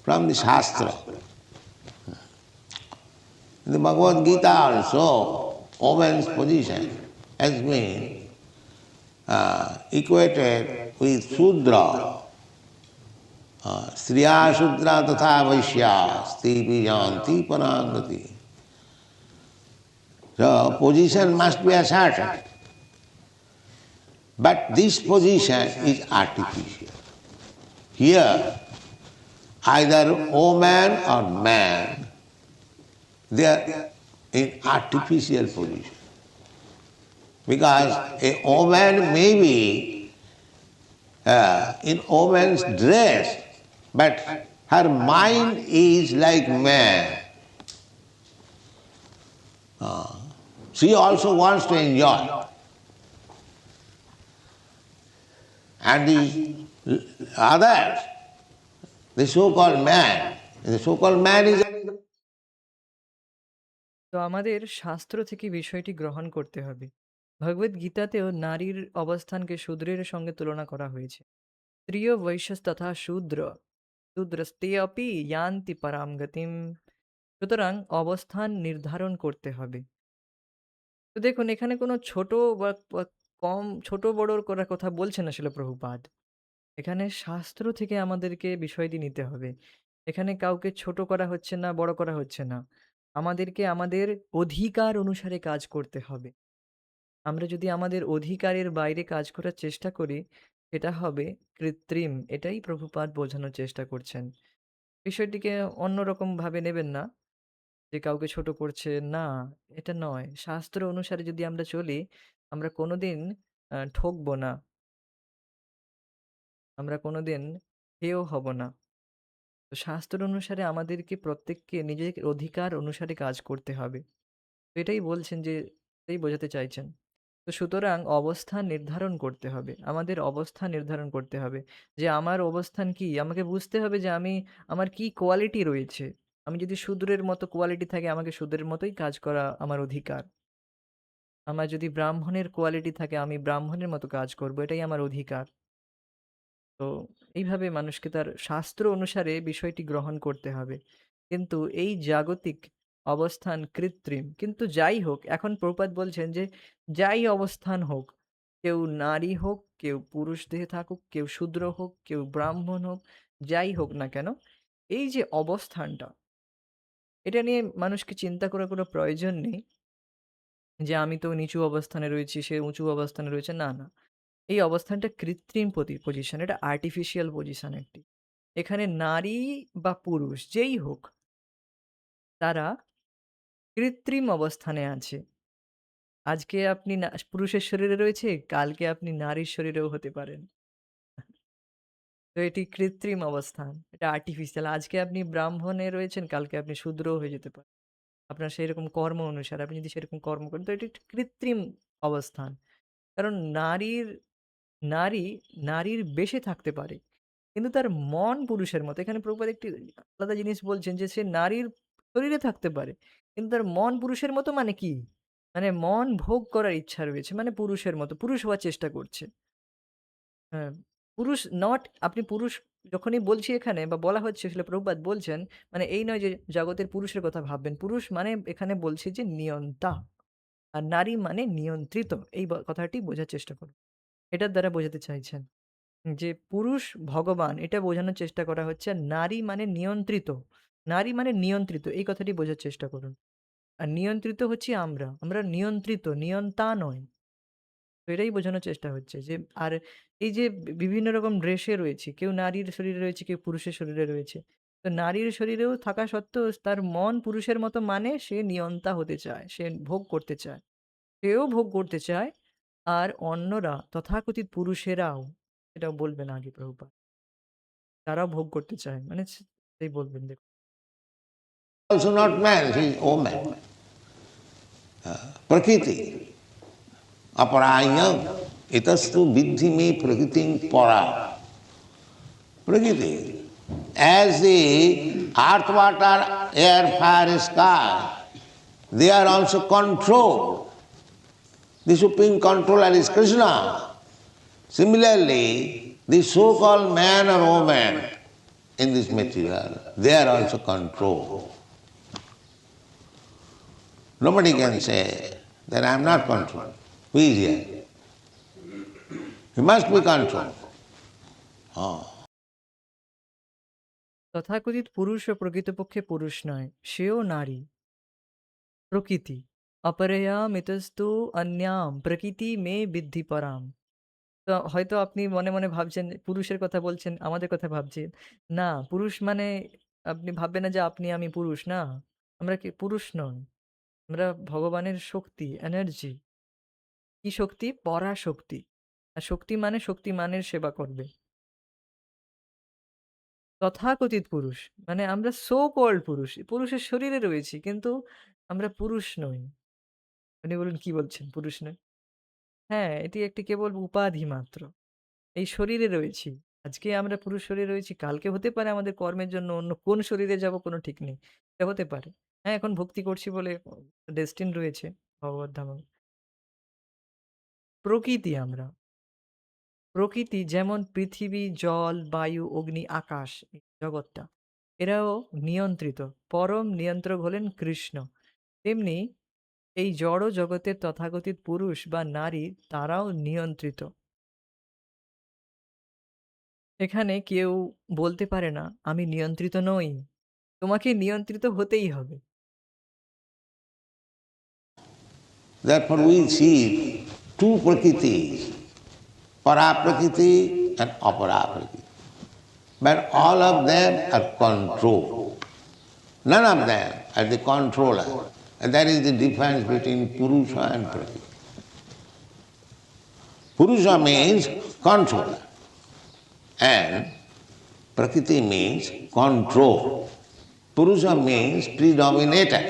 from the Shastra. In the Bhagavad Gita also, woman's position has been equated with Sudra. Striya Sudra tatha Vaishya Stipi Janti Parangati. So position must be a certain. But this position is artificial. Here, either woman or man, they are in artificial position. Because a woman may be in woman's dress, but her mind is like man. She also wants to enjoy. And the others, the so-called man is তো আমাদের শাস্ত্র থেকে বিষয়টি গ্রহণ করতে হবে। ভগবদ গীতাতেও নারীর অবস্থানকে শূদ্রের সঙ্গে তুলনা করা হয়েছে। স্ত্রিয় বৈশ্যস্তথা শূদ্র, শূদ্রস্তে অপি ইয়ান্তি পরাম গতিম। সুতরাং অবস্থান নির্ধারণ করতে হবে। তো দেখুন, এখানে কোনো ছোট বা কম, ছোট বড়র করার কথা বলছেন না শিল প্রভুপাদ। এখানে শাস্ত্র থেকে আমাদেরকে বিষয়টি নিতে হবে। এখানে কাউকে ছোট করা হচ্ছে না, বড় করা হচ্ছে না। আমাদেরকে আমাদের অধিকার অনুসারে কাজ করতে হবে। আমরা যদি আমাদের অধিকারের বাইরে কাজ করার চেষ্টা করি, সেটা হবে কৃত্রিম। এটাই প্রভুপাদ বোঝানোর চেষ্টা করছেন। বিষয়টিকে অন্যরকমভাবে নেবেন না যে কাউকে ছোট করছে, না, এটা নয়। শাস্ত্র অনুসারে যদি আমরা চলি, আমরা কোনোদিন ঠকবো না। আমরা কোনোদিন হেয় হব না। তো শাস্ত্র অনুসারে আমাদেরকে প্রত্যেককে নিজের অধিকার অনুসারে কাজ করতে হবে। তো এটাই বলছেন যে, এটাই বোঝাতে চাইছেন। তো সুতরাং অবস্থান নির্ধারণ করতে হবে। আমাদের অবস্থান নির্ধারণ করতে হবে। যে আমার অবস্থান কি? আমাকে বুঝতে হবে যে আমার কি কোয়ালিটি রয়েছে। আমি যদি শূদ্রের মতো কোয়ালিটি থাকে, আমাকে শূদ্রের মতোই কাজ করা আমার অধিকার। আমার যদি ব্রাহ্মণের কোয়ালিটি থাকে, আমি ব্রাহ্মণের মতো কাজ করব। এটাই আমার অধিকার। তো এইভাবে মানুষকে তার শাস্ত্র অনুসারে বিষয়টি গ্রহণ করতে হবে। কিন্তু এই জাগতিক অবস্থান কৃত্রিম। কিন্তু যাই হোক, এখন প্রভুপাদ বলছেন যে যাই অবস্থান হোক, কেউ নারী হোক, কেউ পুরুষ দেহে থাকুক, কেউ শূদ্র হোক, কেউ ব্রাহ্মণ হোক, যাই হোক না কেন, এই যে অবস্থানটা, এটা নিয়ে মানুষকে চিন্তা করার কোনো প্রয়োজন নেই যে আমি তো নিচু অবস্থানে রয়েছি, সে উঁচু অবস্থানে রয়েছে। না, না। এই অবস্থানটা কৃত্রিম পজিশন। এটা আর্টিফিশিয়াল পজিশন একটি। এখানে নারী বা পুরুষ যেই হোক, তারা কৃত্রিম অবস্থানে আছে। আজকে আপনি পুরুষের শরীরে রয়েছে, কালকে আপনি নারীর শরীরেও হতে পারেন। তো এটি কৃত্রিম অবস্থান। এটা আর্টিফিশিয়াল। আজকে আপনি ব্রাহ্মণে রয়েছেন, কালকে আপনি শূদ্রও হয়ে যেতে পারেন। আপনার সেইরকম কর্ম অনুসারে আপনি যদি সেরকম কর্ম করেন, তো এটি একটি কৃত্রিম অবস্থান। কারণ নারী, নারীর বেশে থাকতে পারে। কিন্তু তার মন পুরুষের মতো। এখানে প্রভুপাদ একটি আলাদা জিনিস বলছেন যে, সে নারীর শরীরে থাকতে পারে। কিন্তু তার মন পুরুষের মতো মানে কি? মানে মন ভোগ করার ইচ্ছা রয়েছে। মানে পুরুষের মতো। পুরুষ হওয়ার চেষ্টা করছে। হ্যাঁ, পুরুষ নট আপনি পুরুষ যখনই বলছি এখানে বা বলা হচ্ছে আসলে প্রভুপাদ বলছেন, মানে এই নয় যে জগতের পুরুষের কথা ভাববেন। পুরুষ মানে এখানে বলছি যে নিয়ন্তা। আর নারী মানে নিয়ন্ত্রিত। এই কথাটি বোঝার চেষ্টা করুন। এটার দ্বারা বোঝাতে চাইছেন। যে পুরুষ ভগবান এটা বোঝানোর চেষ্টা করা হচ্ছে। আর নারী মানে নিয়ন্ত্রিত। নারী মানে নিয়ন্ত্রিত এই কথাটি বোঝার চেষ্টা করুন। আর নিয়ন্ত্রিত হচ্ছি আমরা। আমরা নিয়ন্ত্রিত, নিয়ন্তা নয়। তো এটাই বোঝানোর চেষ্টা হচ্ছে যে আর এই যে বিভিন্ন রকম ড্রেসে রয়েছি। কেউ নারীর শরীরে রয়েছে, কেউ পুরুষের শরীরে রয়েছে। তো নারীর শরীরেও থাকা সত্ত্বেও তার মন পুরুষের মতো মানে সে নিয়ন্তা হতে চায়। সে ভোগ করতে চায়। সেও ভোগ করতে চায়। আর অন্যরা তথাকথিত পুরুষেরাও এটাও বলবেন আগে প্রভুপাদ। তারাও ভোগ করতে চায়। মানে সেটাই বলবেন দেখুন। Also not man, he is woman. Prakriti. Aparayam. Itastu vidhi me prakritim para. Prakriti. As the earth, water, air, fire, sky, they are also controlled. The supreme controller is Krishna. Similarly, the so-called man or woman in this material, they are also controlled. Nobody can say that I am not controlled. Who is here? He must be controlled. Oh. তথাকথিত পুরুষও প্রকৃতপক্ষে পুরুষ নয়। সেও নারী। প্রকৃতি। অপরয়াম ইতস্তু অন্যাম প্রকৃতি মে বিদ্ধি পরাম। তো হয়তো আপনি মনে, মনে ভাবছেন পুরুষের কথা বলছেন, আমাদের কথা ভাবছেন। না, পুরুষ মানে আপনি ভাববেন না যে আপনি আমি পুরুষ, না। আমরা কি পুরুষ নই। আমরা ভগবানের শক্তি, এনার্জি। কি শক্তি? পরাশক্তি। আর শক্তি মানে শক্তিমানের সেবা করবে। তথাকথিত পুরুষ। মানে আমরা সো কল্ড পুরুষ। পুরুষের শরীরে রয়েছি কিন্তু আমরা পুরুষ নই। আপনি বলুন কি বলছেন পুরুষ নই? হ্যাঁ, এটি একটি কেবল উপাধি মাত্র। এই শরীরে রয়েছি। আজকে আমরা পুরুষ শরীরে রয়েছি, কালকে হতে পারে আমাদের কর্মের জন্য অন্য কোন শরীরে যাব কোনো ঠিক নেই। এটা হতে পারে। হ্যাঁ, এখন ভক্তি করছি বলে ডেস্টিন রয়েছে ভগবত ধামে। প্রকৃতি আমরা। প্রকৃতি যেমন পৃথিবী, জল, বায়ু, অগ্নি, আকাশ এই জগৎটা এরাও নিয়ন্ত্রিত। পরম নিয়ন্ত্রক হলেন কৃষ্ণ। তেমনি এই জড় জগতের তথাকথিত পুরুষ বা নারী তারাও নিয়ন্ত্রিত। এখানে কেউ বলতে পারে না আমি নিয়ন্ত্রিত নই। তোমাকে নিয়ন্ত্রিত হতেই হবে। Therefore we see two prakritis, para-prakriti and apara-prakriti. But all of them are controlled. None of them are the controller. And that is the difference between Purusha and Prakriti. Purusha means controller and Prakriti means control. Purusha means predominator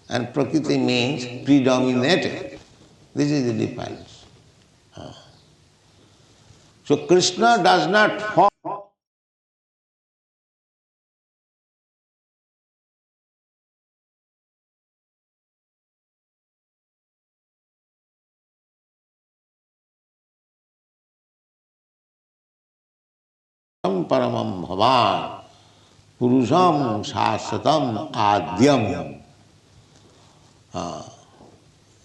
and Prakriti means predominated. This is the difference. So Krishna does not fall paramam bhavan purusham shasatam adyam.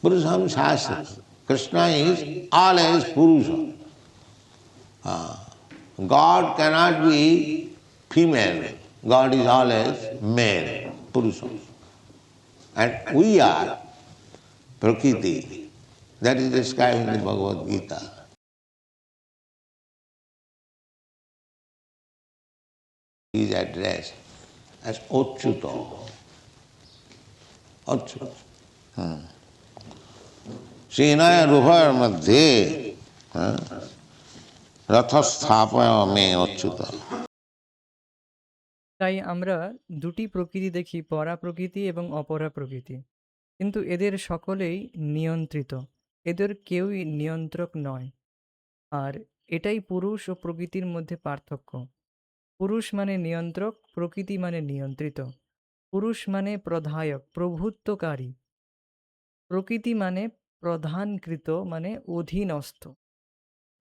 Purusham shasatam. Krishna is always Purusha. God cannot be female. God is always male, Purusha. And we are Prakriti. That is described in the Bhagavad Gita. He is addressed as Achyuta. Achyuta. सेनाय रुभर मध्ये रथस्थापय में अच्युत. তাই আমরা দুটি প্রকৃতি দেখি, পরা প্রকৃতি এবং অপরা প্রকৃতি, কিন্তু এদের সকলেই নিয়ন্ত্রিত, এদের কেউই নিয়ন্ত্রক নয়। আর এটাই পুরুষ ও প্রকৃতির মধ্যে পার্থক্য। পুরুষ মানে নিয়ন্ত্রক, প্রকৃতি মানে নিয়ন্ত্রিত। পুরুষ মানে প্রধায়ক, প্রভুত্বকারী। প্রকৃতি মানে প্রধানকৃত, মানে অধীনস্থ।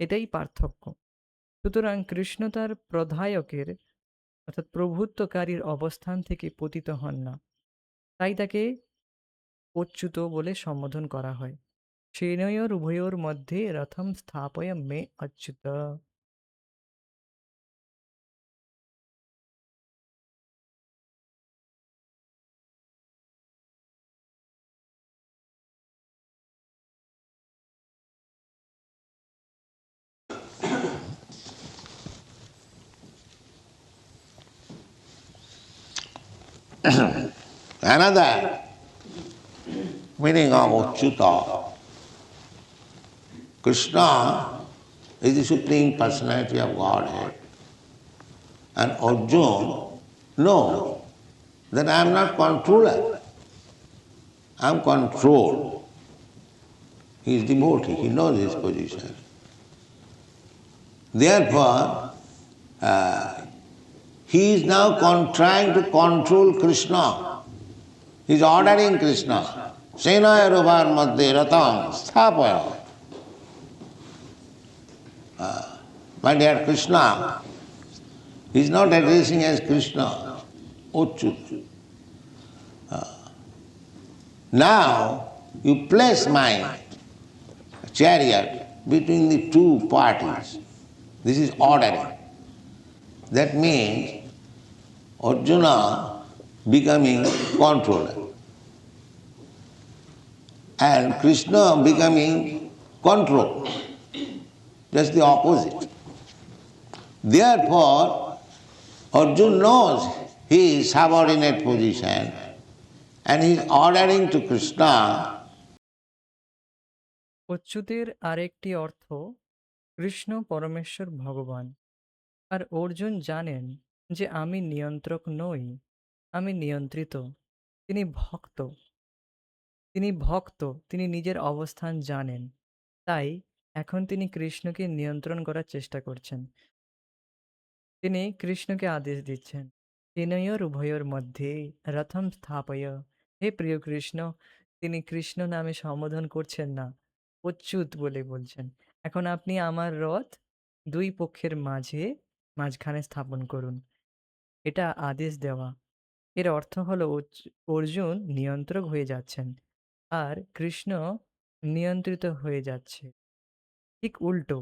এটাই পার্থক্য। সুতরাং কৃষ্ণ তার প্রধায়কের অর্থাৎ প্রভুত্বকারীর অবস্থান থেকে পতিত হন না, তাই তাকে অচ্যুত বলে সম্বোধন করা হয়। সেনয়োর উভয়োর মধ্যে রথম স্থাপয় মে Achyuta. Another meaning of Achyuta, Krishna is the Supreme Personality of Godhead. And Arjuna knows that I am not controller, I am controlled. He is devotee, he knows his position. Therefore, he is now trying to control Krishna. He is ordering Krishna. Senaya rubar madhye ratam sthapaya. My dear Krishna, he is not addressing as Krishna, Achyut. Now you place my chariot between the two parties. This is ordering. That means Arjuna becoming controller and Krishna becoming control. Just the opposite. Therefore, Arjuna knows his subordinate position and he is ordering to Krishna. অচ্যুতের আরেকটি অর্থ কৃষ্ণ পরমেশ্বর ভগবান। আর অর্জুন জানেন যে আমি নিয়ন্ত্রক নই, আমি নিয়ন্ত্রিত। তিনি ভক্ত, তিনি নিজের অবস্থান জানেন। তাই এখন তিনি কৃষ্ণকে নিয়ন্ত্রণ করার চেষ্টা করছেন। তিনি কৃষ্ণকে আদেশ দিচ্ছেন, সেনয়োর উভয়োর মধ্যে রথম স্থাপয়। হে প্রিয় কৃষ্ণ, তিনি কৃষ্ণ নামে সম্বোধন করছেন না, অচ্যুত বলে বলছেন। এখন আপনি আমার রথ দুই পক্ষের মাঝখানে স্থাপন করুন। এটা আদেশ দেওয়া। এর অর্থ হলো অর্জুন নিয়ন্ত্রক হয়ে যাচ্ছেন আর কৃষ্ণ নিয়ন্ত্রিত হয়ে যাচ্ছে। ঠিক উল্টো।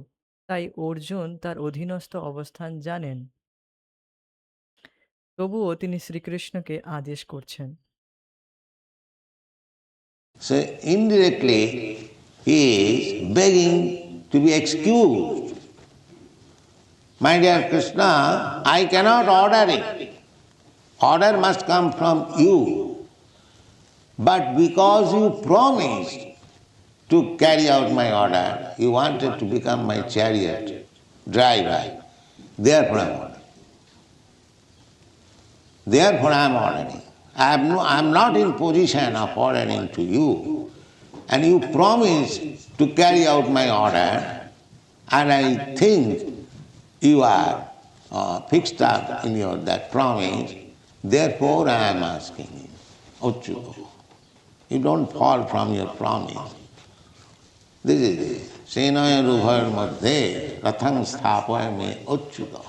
তাই অর্জুন তার অধীনস্থ অবস্থান জানেন, তবুও তিনি শ্রীকৃষ্ণকে আদেশ করছেন। So indirectly he is begging to be excused. My dear Krishna, I cannot order it. Order must come from you. But because you promised to carry out my order, you wanted to become my chariot driver. Therefore I am ordering. Therefore I am ordering. I am not in position of ordering to you. And you promised to carry out my order, and I think you are fixed up in your that promise. Therefore I am asking you, Achyuta. You don't fall from your promise. This is it. Senaya rubhayar madhye ratham sthapaya me Achyuta.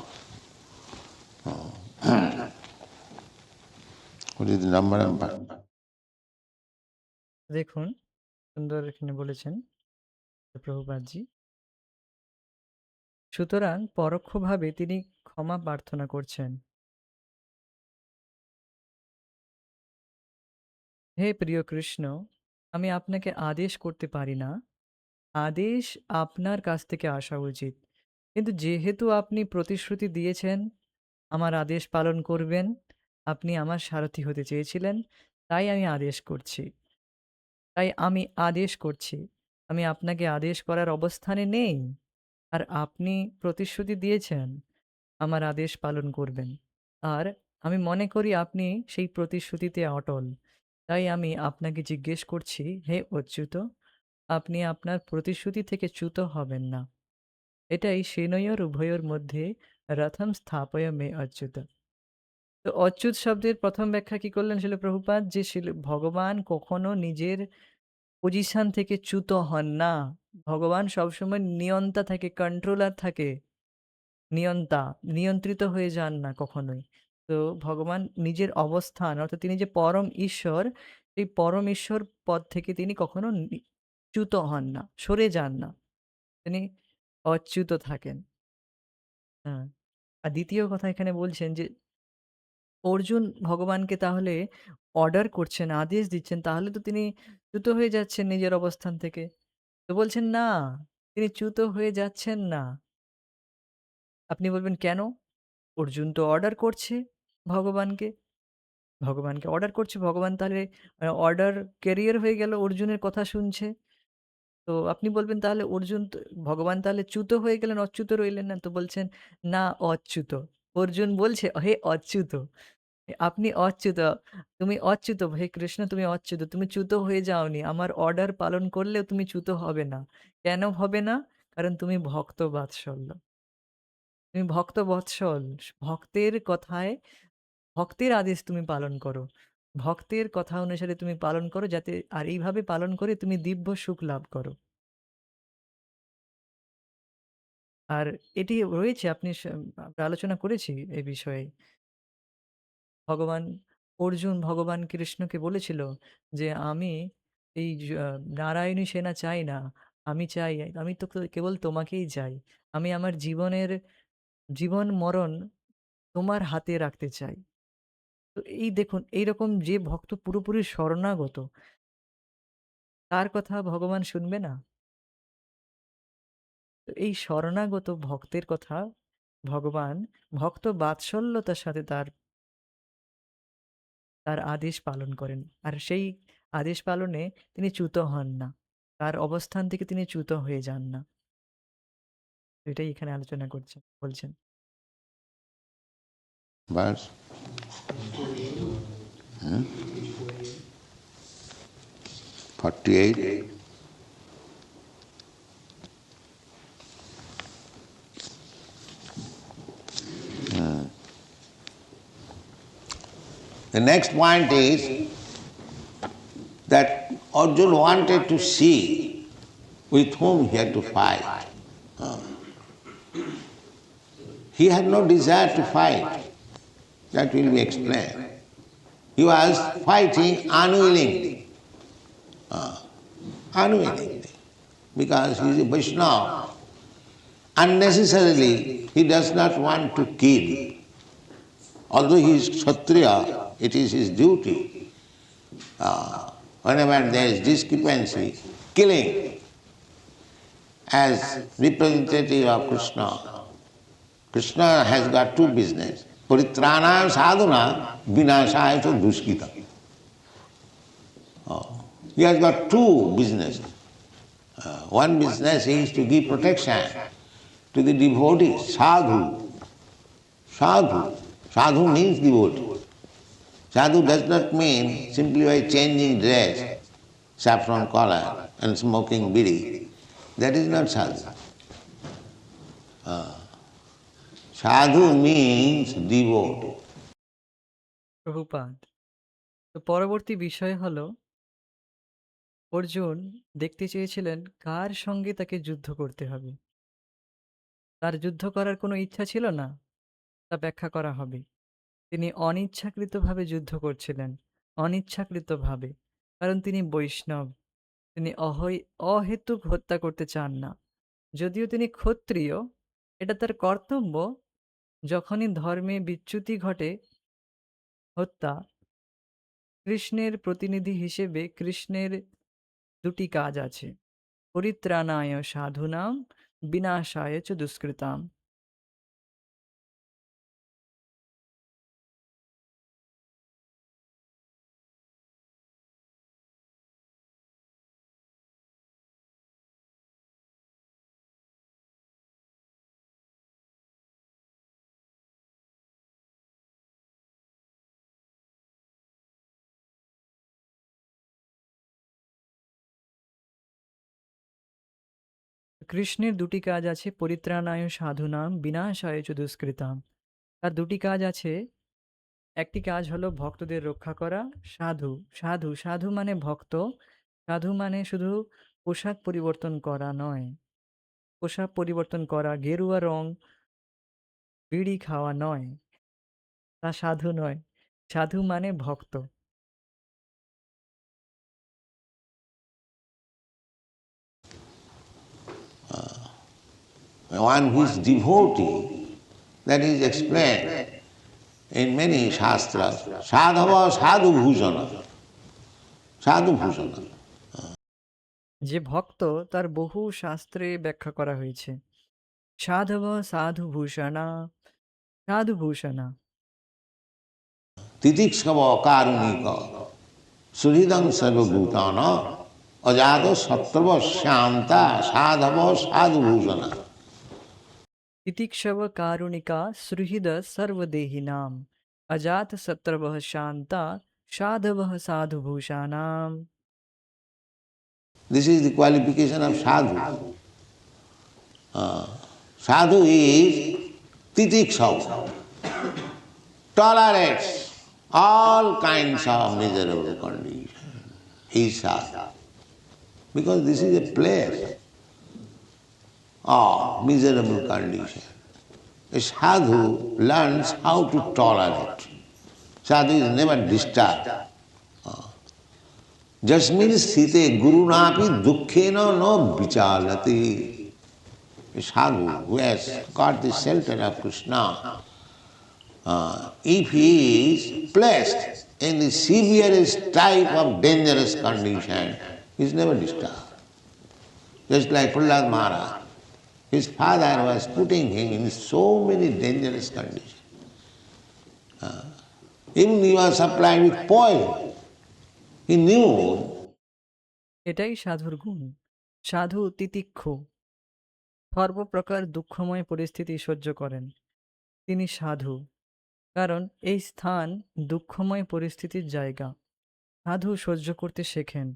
What is the number? দেখুন সুন্দর এখানে বলেছেন প্রভুপাদজি। সুতরাং পরোক্ষভাবে তিনি ক্ষমা প্রার্থনা করছেন। হে প্রিয় কৃষ্ণ, আমি আপনাকে আদেশ করতে পারি না। আদেশ আপনার কাছ থেকে আসা উচিত। কিন্তু যেহেতু আপনি প্রতিশ্রুতি দিয়েছেন আমার আদেশ পালন করবেন, আপনি আমার সারথি হতে চেয়েছিলেন, তাই আমি আদেশ করছি। আমি আপনাকে আদেশ করার অবস্থানে নেই। আর আপনি প্রতিশ্রুতি দিয়েছেন আমার আদেশ পালন করবেন। আর আমি মনে করি আপনি সেই প্রতিশ্রুতিতে অটল। তাই আমি আপনাকে জিজ্ঞেস করছি, হে অচ্যুত, আপনি আপনার প্রতিশ্রুতি থেকে চ্যুত হবেন না। এটাই সেনয়োর উভয়োর মধ্যে রথম স্থাপয় মে অচ্যুত। তো অচ্যুত শব্দের প্রথম ব্যাখ্যা কি করলেন শিল প্রভুপাদ, যে ভগবান কখনো নিজের পজিশন থেকে চ্যুত হন না। ভগবান সবসময় নিয়ন্তা থাকে, কন্ট্রোলার থাকে, নিয়ন্ত্রিত হয়ে যান না কখনোই। তো ভগবান নিজের অবস্থান অর্থাৎ তিনি যে পরম ঈশ্বর, সেই পরম ঈশ্বর পদ থেকে তিনি কখনো চ্যুত হন না, সরে যান না, তিনি অচ্যুত থাকেন। হ্যাঁ, আর দ্বিতীয় কথা এখানে বলছেন যে অর্জুন ভগবানকে তাহলে অর্ডার করছেন, আদেশ দিচ্ছেন, তাহলে তো তিনি চ্যুত হয়ে যাচ্ছেন নিজের অবস্থান থেকে। তো বলছেন না, তিনি চ্যুত হয়ে যাচ্ছেন না। আপনি বলবেন কেন? অর্জুন তো অর্ডার করছে ভগবানকে, ভগবানকে অর্ডার করছে, ভগবান তাহলে অর্ডার ক্যারিয়ার হয়ে গেল, অর্জুনের কথা শুনছে। তো আপনি বলবেন তাহলে অর্জুন ভগবান তাহলে চ্যুত হয়ে গেলেন, অচ্যুত রইলেন না? তো বলছেন না, অচ্যুত। অর্জুন বলছে, হে অচ্যুত, আপনি অচ্যুত, তুমি অচ্যুত, হে কৃষ্ণ তুমি অচ্যুত, তুমি চ্যুত হয়ে যাওনি। আমার অর্ডার পালন করলেও তুমি চ্যুত হবে না। কেন হবে না? কারণ তুমি ভক্ত বাৎসল্য, তুমি ভক্ত বৎসল, ভক্তের কথায়, ভক্তের আদেশ তুমি পালন করো, ভক্তের কথা অনুসারে তুমি পালন করো, যাতে আর এইভাবে পালন করে তুমি দিব্য সুখ লাভ করো। আর এটি রয়েছে, আমরা আলোচনা করেছি এই বিষয়ে। ভগবান অর্জুন ভগবান কৃষ্ণকে বলেছিল যে আমি এই নারায়ণী সেনা চাই না, আমি চাই, আমি তো কেবল তোমাকেই চাই, আমি আমার জীবন মরণ তোমার হাতে রাখতে চাই। তো এই দেখুন, এইরকম যে ভক্ত পুরোপুরি শরণাগত, তার কথা ভগবান শুনবে না? তো এই শরণাগত ভক্তের কথা ভগবান ভক্ত বাৎসল্যতার সাথে তার তার আদেশ পালন করেন। আর সেই আদেশ পালনে তিনি চ্যুত হন না। তার অবস্থান থেকে তিনি চ্যুত হয়ে যান না। এটাই এখানে আলোচনা বলছেন। Verse 48. The next point is that Arjuna wanted to see with whom he had to fight. He had no desire to fight. That will be explained. He was fighting unwillingly. Unwillingly. Because he is a Vaishnava. Unnecessarily, he does not want to kill. Although he is Kshatriya, it is his duty. whenever there is discrepancy, killing as representative of Krishna. Krishna has got two business. Paritranaya sadhuna vinashaya to duskita. He has got two business. One business is to give protection to the devotees, sadhu. Sadhu. Sadhu means devotee. Sadhu does not mean simply by changing dress, saffron collar and smoking bidi. That is not sadhu. Sadhu means devotee. Prabhupada. তো পরবর্তী বিষয় হলো অর্জুন দেখতে চেয়েছিলেন কার সঙ্গে তাকে যুদ্ধ করতে হবে। তার যুদ্ধ করার কোনো ইচ্ছা ছিল না, তা ব্যাখ্যা করা হবে। তিনি অনিচ্ছাকৃতভাবে যুদ্ধ করছিলেন, অনিচ্ছাকৃতভাবে, কারণ তিনি বৈষ্ণব। তিনি অহেতুক হত্যা করতে চান না। যদিও তিনি ক্ষত্রিয়, এটা তার কর্তব্য। যখনই ধর্মে বিচ্যুতি ঘটে, হত্যা। কৃষ্ণের প্রতিনিধি হিসেবে কৃষ্ণের দুটি কাজ আছে, পরিত্রাণায় সাধুনাং বিনাশায় চ দুষ্কৃতাম। কৃষ্ণের দুটি কাজ আছে, পরিত্রাণায় সাধুনাম বিনাশায় চ দুষ্কৃতাম। তার দুটি কাজ আছে। একটি কাজ হলো ভক্তদের রক্ষা করা। সাধু, সাধু, সাধু মানে ভক্ত। সাধু মানে শুধু পোশাক পরিবর্তন করা নয়, পোশাক পরিবর্তন করা, গেরুয়া রং, বিড়ি খাওয়া নয়, তা সাধু নয়। সাধু মানে ভক্ত। One who is devotee, that is explained in many shastras. Sadhava sadhu bhujana. Sadhu bhujana. যে ভক্ত তার বহু শাস্ত্রে ব্যাখ্যা করা হয়েছে। সাধব সাধু ভূষণা, সাধু ভূষণা। Titikshava karunika. Suhridam sarvabhutana. Ajata sattva shanta sadhava sadhu bhujana. তিতিক্ষব কারুণিকা Suhrid সর্বদেহিনাম অজাত শত্রবঃ Shanta সাধবঃ সাধুভূষাণাম। This is the qualification of sadhu. Sadhu is titikshava, tolerates all kinds of miserable conditions. He is sadhu. Because this is a place of miserable condition. A sadhu learns how to tolerate. Sadhu is never disturbed. Jasmin sthite gurunapi dukkhena no vichalati. A sadhu who has got the shelter of Krishna, if he is placed in the severest type of dangerous condition, he is never disturbed. Just like Prahlad Maharaj, his father was putting him in so many dangerous conditions. Even he was supplied with poison. He knew. এটাই সাধুর গুণ। সাধু তিতিক্ষু, সর্বপ্রকার দুঃখময় পরিস্থিতি সহ্য করেন। তিনি সাধু, কারণ এই স্থান দুঃখময় পরিস্থিতির জায়গা। সাধু সহ্য করতে শেখেন।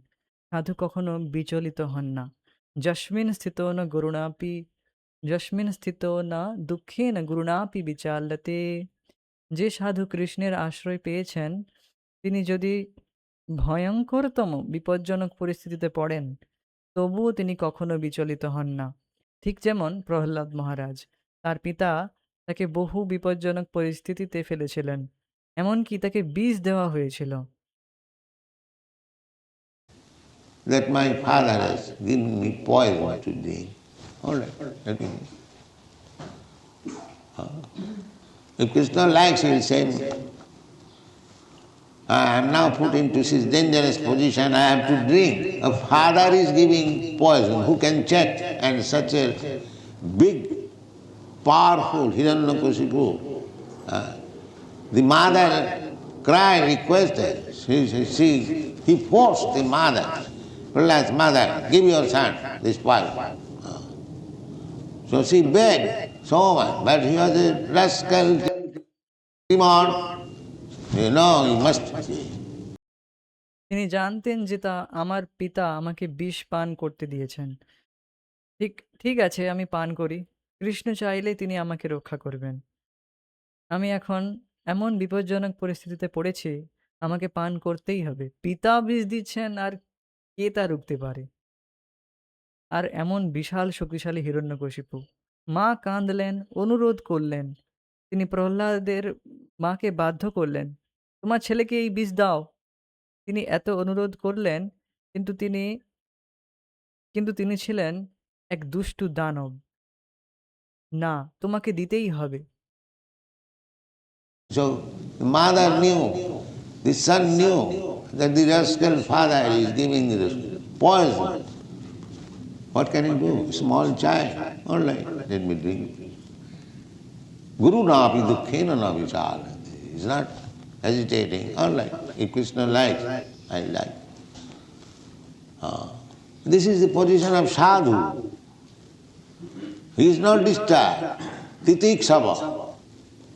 সাধু কখনো বিচলিত হন না। যস্মিন স্থিতো ন গুরুণাপি, যস্মিন স্থিতো না দুঃখে না গুরুণাপি বিচাল্যতে। যে সাধু কৃষ্ণের আশ্রয় পেয়েছেন, তিনি যদি ভয়ঙ্করতম বিপজ্জনক পরিস্থিতিতে পড়েন, তবুও তিনি কখনো বিচলিত হন না। ঠিক যেমন প্রহ্লাদ মহারাজ, তার পিতা তাকে বহু বিপজ্জনক পরিস্থিতিতে ফেলেছিলেন, এমনকি তাকে বিষ দেওয়া হয়েছিল। That my father has given me poison to drink. All right, let me. If Krishna likes, he will send me. I am now put into this dangerous position, I have to drink. A father is giving poison, who can check? And such a big, powerful Hiranyakashipu, the mother cried, requested. He forced the mother, Prahlad's mother, give your son this poison. So she begged so much, but he was a rascal demon. You know, he must. তিনি জানতেন যে আমার পিতা আমাকে বিষ পান করতে দিয়েছেন। ঠিক ঠিক আছে, আমি পান করি। কৃষ্ণ চাইলে তিনি আমাকে রক্ষা করবেন। আমি এখন এমন বিপজ্জনক পরিস্থিতিতে পড়েছি, আমাকে পান করতেই হবে। পিতা বিষ দিচ্ছেন আর কে তা রুখতে পারে? আর এমন বিশাল শক্তিশালী হিরণ্যকশিপু। মা কাঁদলেন, অনুরোধ করলেন। তিনি প্রহ্লাদের মাকে বাধ্য করলেন, তোমার ছেলেকে এই বিষ দাও। তিনি এত অনুরোধ করলেন, কিন্তু তিনি কিন্তু তিনি ছিলেন এক দুষ্টু দানব। না, তোমাকে দিতেই হবে। So the mother knew, the son knew that the rascal father is giving the poison. What can he do? Small child. All right, let me drink. Guru napi dukkhena na vichara. He is not hesitating. All right, if Krishna likes, I like. This is the position of sadhu. He is not disturbed. Titiksava.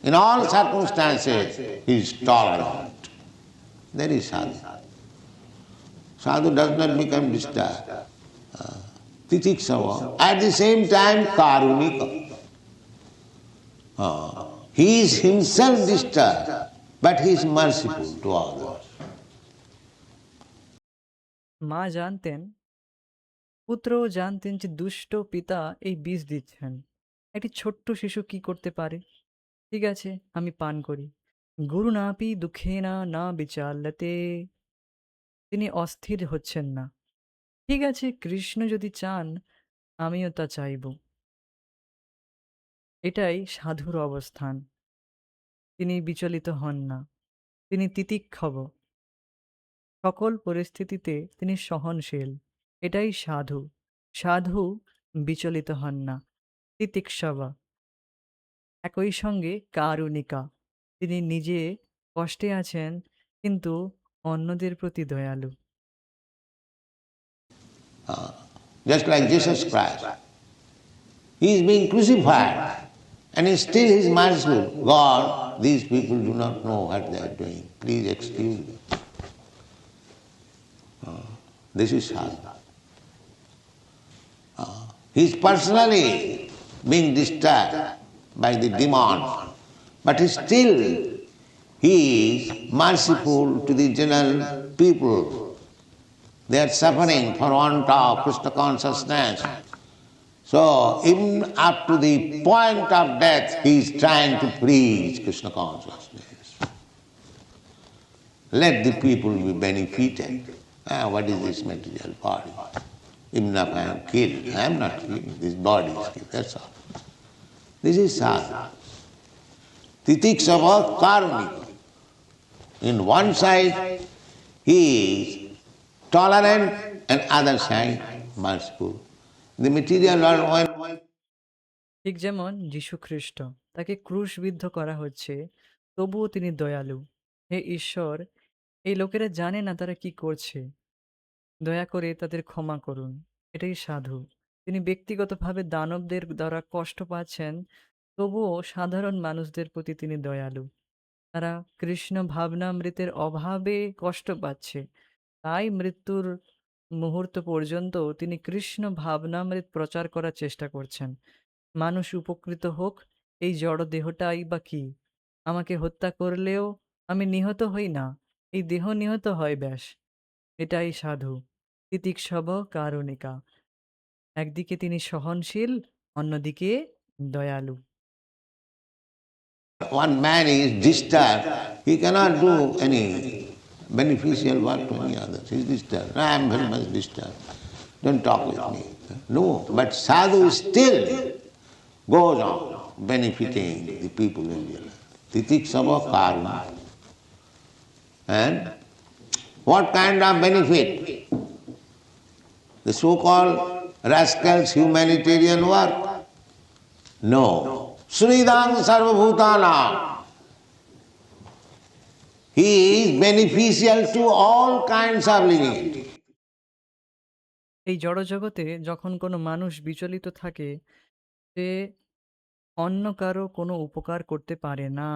In all circumstances, he is tolerant. That is sadhu. Sadhu does not become disturbed. Titiksava. At the same time, karunika. He is himself disturbed, but he is merciful to others. মা জানতেন, পুত্রও জানতেন যে দুষ্ট পিতা এই বিষ দিচ্ছেন। একটি ছোট্ট শিশু কি করতে পারে? ঠিক আছে, আমি পান করি। গুরু নাপি দুঃখেনা না বিচাল্যতে। তিনি অস্থির হচ্ছেন না। ঠিক আছে, কৃষ্ণ যদি চান, আমিও তা চাইব। এটাই সাধুর অবস্থান। তিনি বিচলিত হন না। তিনি তিতিক্ষব। সকল পরিস্থিতিতে তিনি সহনশীল। এটাই সাধু। সাধু বিচলিত হন না। তিতিক্ষবা। একই সঙ্গে কারুণিকা। তিনি নিজে কষ্টে আছেন, কিন্তু অন্যদের প্রতি দয়ালু। Just like Jesus Christ. He is being crucified and still he is merciful. God, these people do not know what they are doing. Please excuse me. This is sadhu. He is personally being disturbed by the demons, but still he is merciful to the general people. They are suffering for want of Krishna consciousness. So even up to the point of death, he is trying to preach Krishna consciousness. Let the people be benefited. What is this material body? Even if I am killed, I am not killed, this body is killed, that's all. This is sadhu. Titiksava karunika. In one side, he is tolerant, and other side, merciful. The material world, ঠিক যেমন যীশু খ্রিস্ট, তাকে ক্রুশবিদ্ধ করা হচ্ছে, তবুও তিনি দয়ালু। হে ঈশ্বর, এই লোকেরা জানে না তারা কি করছে। দয়া করে তাদের ক্ষমা করুন। এটাই সাধু। তিনি ব্যক্তিগতভাবে দানবদের দ্বারা কষ্ট পাচ্ছেন, তবুও সাধারণ মানুষদের প্রতি তিনি দয়ালু। তারা কৃষ্ণ ভাবনামৃতের অভাবে কষ্ট পাচ্ছে, তাই মৃত্যুর মুহূর্ত পর্যন্ত তিনি কৃষ্ণ ভাবনামৃত প্রচার করার চেষ্টা করছেন। মানুষ উপকৃত হোক, এই জড় দেহটাই বা কি? আমাকে হত্যা করলেও আমি নিহত হই না, এই দেহ নিহত হয় ব্যাস। এটাই সাধু। তিতিক্ষব কারুণিকা। একদিকে তিনি সহনশীল, অন্যদিকে দয়ালু। one man is disturbed, he cannot do any beneficial work to any others. He is disturbed. I am very much disturbed. Don't talk with me. No, but sadhu still goes on benefiting the people in real life. Titiksava karma. And what kind of benefit? The so-called rascals humanitarian work? No. Sridham Sarvabhutanam. He is beneficial to all kinds of living. এই জড়জগতে যখন কোনো মানুষ বিচলিত থাকে, সে অন্য কারো কোনো উপকার করতে পারে না।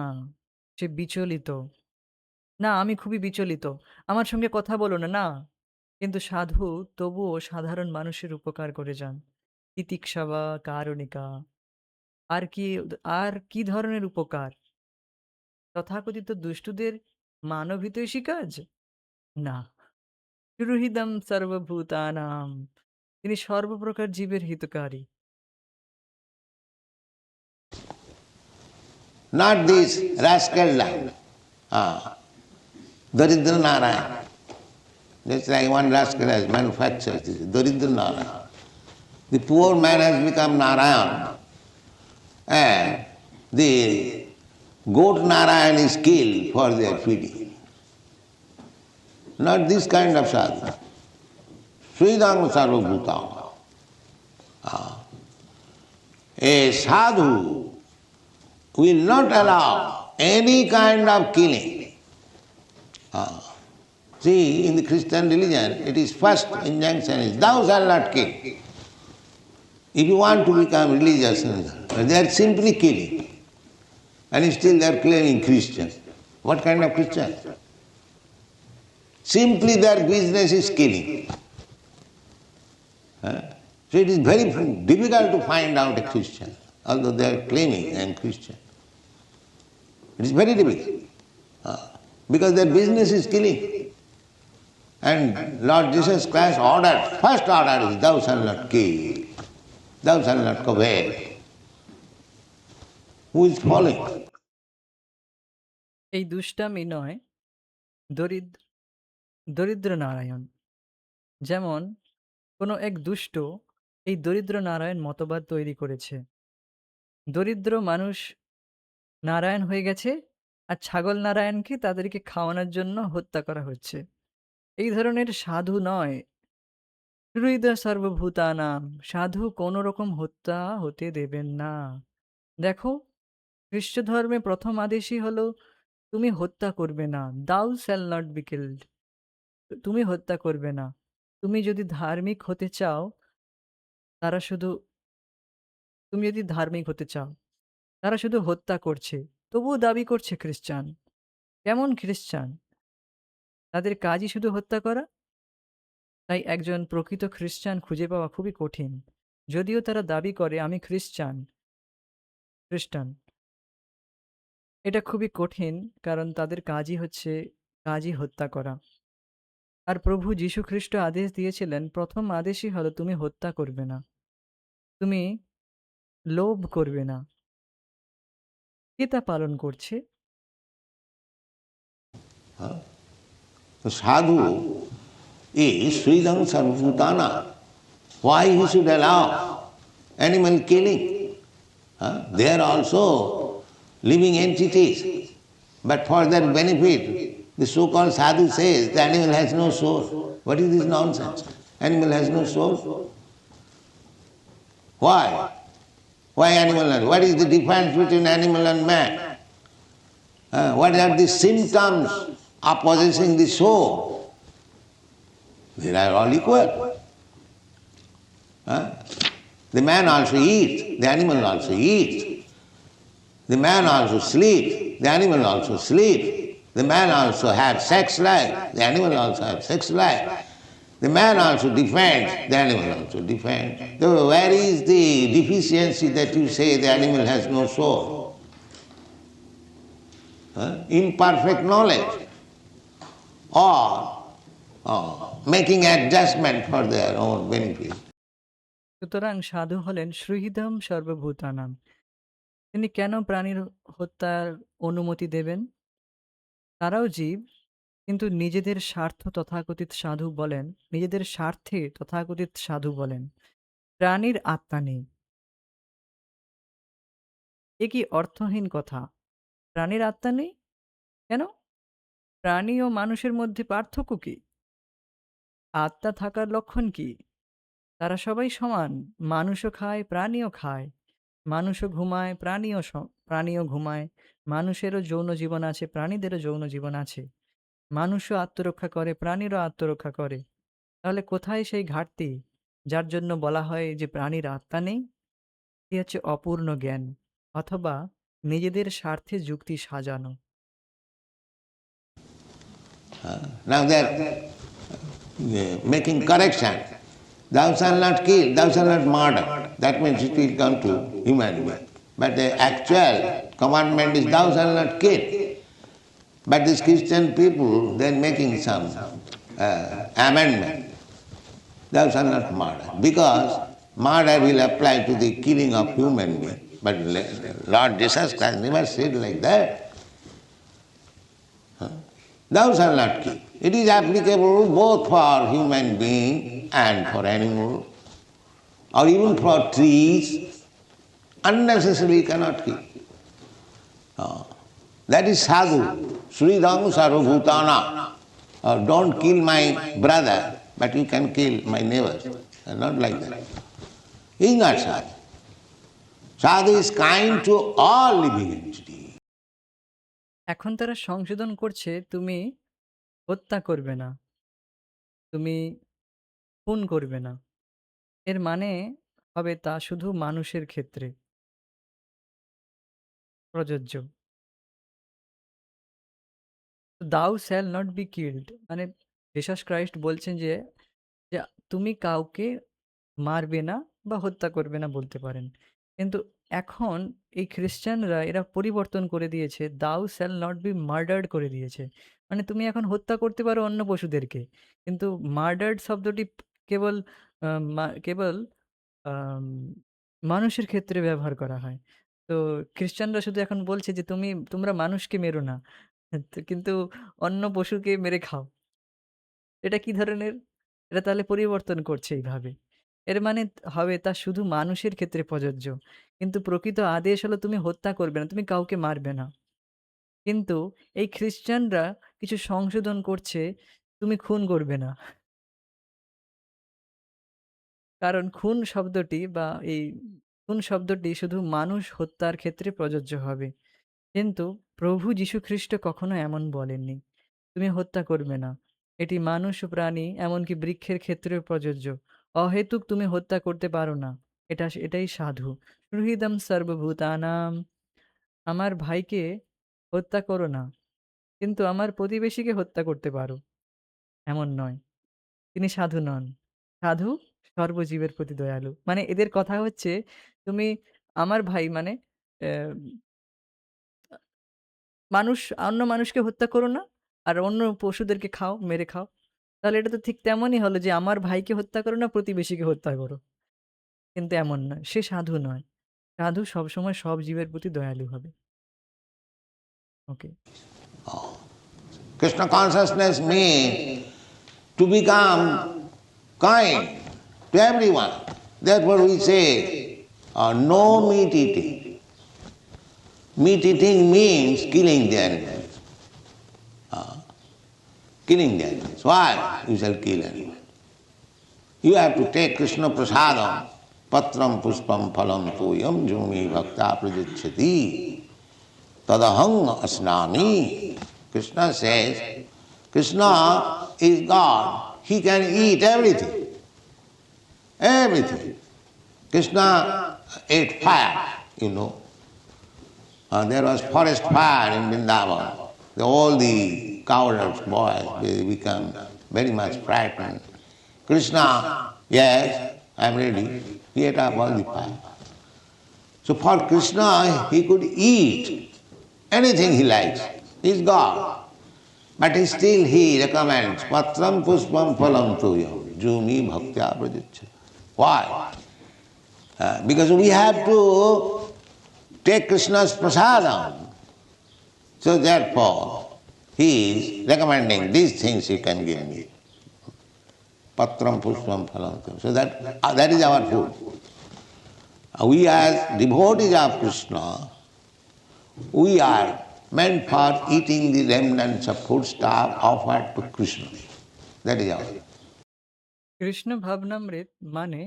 সে বিচলিত। না, আমি খুবই বিচলিত। আমার সঙ্গে কথা বলো না, না। কিন্তু সাধু তবুও সাধারণ মানুষের উপকার করে যান। তিতিক্ষা বা কারুণিকা। আর কি আর কি ধরনের উপকার? তথাকথিত দুষ্টুদের মানবহিতৈষী কাজ? না। সুহৃদম সর্বভূতানাম। তিনি সর্বপ্রকার জীবের হিতকারী। Not this rascal like. Daridra Narayan. Just like one rascal has manufactured this, Daridra Narayan. The poor man has become Narayan, and the goat Narayan is killed for their feeding. Not this kind of sadhu. Sridham Sarvabhutam. A sadhu will not allow any kind of killing. See, in the Christian religion, it is first injunction is, thou shalt not kill. If you want to become religious, they are simply killing. And still they are claiming Christian. What kind of Christian? Simply their business is killing. So it is very difficult to find out a Christian, although they are claiming I am Christian. It is very difficult. Because their business is killing. And Lord Jesus Christ ordered, first order is, thou shalt not kill, thou shalt not covet. Who is following? এই দুষ্টামি নয়, দরিদ্র দরিদ্র নারায়ণ। যেমন কোনো এক দুষ্ট এই দরিদ্র নারায়ণ মতবাদ তৈরি করেছে। দরিদ্র মানুষ নারায়ণ হয়ে গেছে, আর ছাগল নারায়ণকে তাদেরকে খাওয়ানোর জন্য হত্যা করা হচ্ছে। এই ধরনের সাধু নয়। হৃদ সর্বভূতানাম। সাধু কোনো রকম হত্যা হতে দেবেন না। দেখো, খ্রিস্ট ধর্মে প্রথম আদেশই হলো তুমি হত্যা করবে না। দাউ শ্যাল নট বি কিল্ড। তুমি হত্যা করবে না। তুমি যদি ধার্মিক হতে চাও, তারা শুধু তুমি যদি ধার্মিক হতে চাও, তারা শুধু হত্যা করছে, তবুও দাবি করছে খ্রিস্টান। কেমন খ্রিস্টান? তাদের কাজই শুধু হত্যা করা। তাই একজন প্রকৃত খ্রিস্টান খুঁজে পাওয়া খুবই কঠিন। যদিও তারা দাবি করে আমি খ্রিস্টান। এটা খুবই কঠিন, কারণ তাদের কাজই হত্যা করা। আর প্রভু যীশু খ্রিস্ট আদেশ দিয়েছিলেন, প্রথম আদেশই হলো তুমি হত্যা করবে না, তুমি লোভ করবে না। কে তা পালন করছে? The sadhu is Sridham Sarvabhutana. Why he should allow animal killing? They are also living entities. But for their benefit, the so-called sadhu says the animal has no soul. What is this nonsense? Animal has no soul. Why? Why animal? What is the difference between animal and man? What are the symptoms of possessing the soul? They are all equal. The man also eats, the animal also eats. The man also sleeps, the animal also sleeps. The man also has sex life, the animal also has sex life. The man also defends, the animal also defends. So where is the deficiency that you say the animal has no soul? Imperfect knowledge or making adjustment for their own benefit. সুতরাং সাধু হলেন সুহৃদম সর্বভূতানাম। তিনি কেন প্রাণীর হত্যার অনুমতি দেবেন? তারাও জীব, কিন্তু নিজেদের স্বার্থে তথাকথিত সাধু বলেন প্রাণীর আত্মা নেই। এ কি অর্থহীন কথা? প্রাণীর আত্মা নেই কেন? প্রাণী ও মানুষের মধ্যে পার্থক্য কি? আত্মা থাকার লক্ষণ কি? তারা সবাই সমান। মানুষও খায়, প্রাণীও খায়। মানুষও ঘুমায়, প্রাণীও ঘুমায়। মানুষেরও যৌন জীবন আছে, প্রাণীদেরও যৌন জীবন আছে। মানুষও আত্মরক্ষা করে, প্রাণীরও আত্মরক্ষা করে। তাহলে কোথায় সেই ঘাটতি, যার জন্য বলা হয় যে প্রাণীর আত্মা নেই? এটি হচ্ছে অপূর্ণ জ্ঞান, অথবা নিজেদের স্বার্থে যুক্তি সাজানো। Now they are making correction. Thou shalt not kill, thou shalt not murder. That means it will come to human being. But the actual commandment is thou shalt not kill. But these Christian people, they are making some amendment. Thou shalt not murder. Because murder will apply to the killing of human being. But Lord Jesus Christ never said like that. Thou shalt not kill. It is applicable both for human being and for animal, or even for trees. Unnecessarily cannot kill. That is sadhu. Sridham sarvabhutana. Don't kill my brother, but you can kill my neighbor. Not like that. He is not sadhu. Sadhu is kind to all living entities. এখন তারা সংশোধন করছে, তুমি হত্যা করবে না, তুমি খুন করবে না। এর মানে হবে তা শুধু মানুষের ক্ষেত্রে প্রযোজ্য। দাউ শ্যাল নট বি কিল্ড, মানে জিসাস ক্রাইস্ট বলছেন যে যে তুমি কাউকে মারবে না বা হত্যা করবে না বলতে পারেন। কিন্তু এখন এই খ্রিস্টানরা এরা পরিবর্তন করে দিয়েছে, দাউ শ্যাল নট বি মার্ডার্ড করে দিয়েছে। মানে তুমি এখন হত্যা করতে পারো অন্য পশুদেরকে, কিন্তু মার্ডার্ড শব্দটি কেবল কেবল আম, মানুষের ক্ষেত্রে ব্যবহার করা হয়। তো খ্রিস্টানরা শুধু এখন বলছে যে তোমরা মানুষকে মেরো না, কিন্তু অন্য পশুকে মেরে খাও। এটা কি ধরনের? এটা তাহলে পরিবর্তন করছে এইভাবে। এর মানে হবে তা শুধু মানুষের ক্ষেত্রে প্রযোজ্য। কিন্তু প্রকৃত আদেশ হলো তুমি হত্যা করবে না, তুমি কাউকে মারবে না। কিন্তু এই খ্রিস্টানরা কিছু সংশোধন করছে, তুমি খুন করবে না। কারণ খুন শব্দটি শুধু মানুষ হত্যার ক্ষেত্রে প্রযোজ্য হবে। কিন্তু প্রভু যীশু খ্রিস্ট কখনো এমন বলেননি। তুমি হত্যা করবে না। এটি মানুষ, প্রাণী, এমনকি বৃক্ষের ক্ষেত্রেও প্রযোজ্য। অহেতুক তুমি হত্যা করতে পারো না। এটাই সাধু। সুহৃদম সর্বভূতানাম। আমার ভাইকে হত্যা করো না, কিন্তু আমার প্রতিবেশীকে হত্যা করতে পারো, এমন নয়। তিনি সাধু নন। সাধু সর্বজীবের প্রতি দয়ালু। মানে এদের কথা হচ্ছে, তুমি আমার ভাই মানে আহ, অন্য মানুষকে হত্যা করো না, আর অন্য পশুদেরকে মেরে খাও। তাহলে এটা তো ঠিক তেমনই হলো যে আমার ভাইকে হত্যা করো না, প্রতিবেশীকে হত্যা করো। কিন্তু এমন নয়, সে সাধু নয়। সাধু সবসময় সব জীবের প্রতি দয়ালু হবে। ওকে। Krishna consciousness means to become kind to everyone. Therefore we say, no meat eating. Meat eating means killing the animal. Killing the animals. Why you shall kill animals? You have to take Krishna prasadam, patram puspam phalam toyam jumi bhakta prajachyati tadaham asnami. Krishna says, Krishna is God. He can eat everything. Everything. Krishna ate fire, you know. There was forest fire in Vrindavan. All the cowards, boys, they become very much frightened. Krishna, yes, I am ready. He ate up all the fire. So for Krishna, he could eat anything he likes. He is God. But still he recommends, patram puspam phalam tuyam, jumi bhaktya prajachyati. Why? Because we have to take Krishna's prasadam. So therefore, he is recommending these things you can give me. Patram puspam phalam tuyam. So that is our food. We as devotees of Krishna, we are meant for eating the remnants of foodstuff offered to Krishna. That is all. Krishna ভাবনামৃত মানে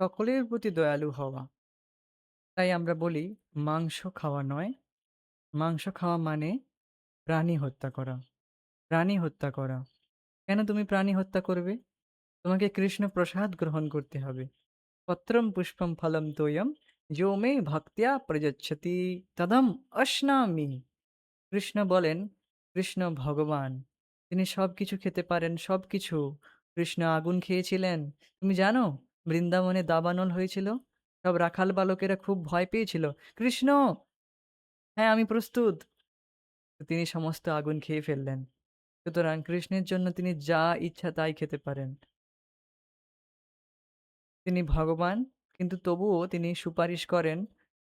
সকলের প্রতি দয়ালু হওয়া। তাই আমরা বলি মাংস খাওয়া নয়, মাংস খাওয়া মানে প্রাণী হত্যা করা। প্রাণী হত্যা করা। কেন তুমি প্রাণী হত্যা করবে? তোমাকে কৃষ্ণ প্রসাদ গ্রহণ করতে হবে। পত্রম পুষ্পম ফলম তোয়ম যো মে ভক্ত্যা প্রযচ্ছতি তদম অশ্নামি। কৃষ্ণ বলেন, কৃষ্ণ ভগবান, তিনি সব কিছু খেতে পারেন, সব কিছু। কৃষ্ণ আগুন খেয়েছিলেন। তুমি জানো বৃন্দাবনে দাবানল হয়েছিল, সব রাখাল বালকেরা খুব ভয় পেয়েছিল। কৃষ্ণ, হ্যাঁ আমি প্রস্তুত। তো তিনি সমস্ত আগুন খেয়ে ফেললেন। সুতরাং কৃষ্ণের জন্য তিনি যা ইচ্ছা তাই খেতে পারেন। তিনি ভগবান, কিন্তু তবুও তিনি সুপারিশ করেন,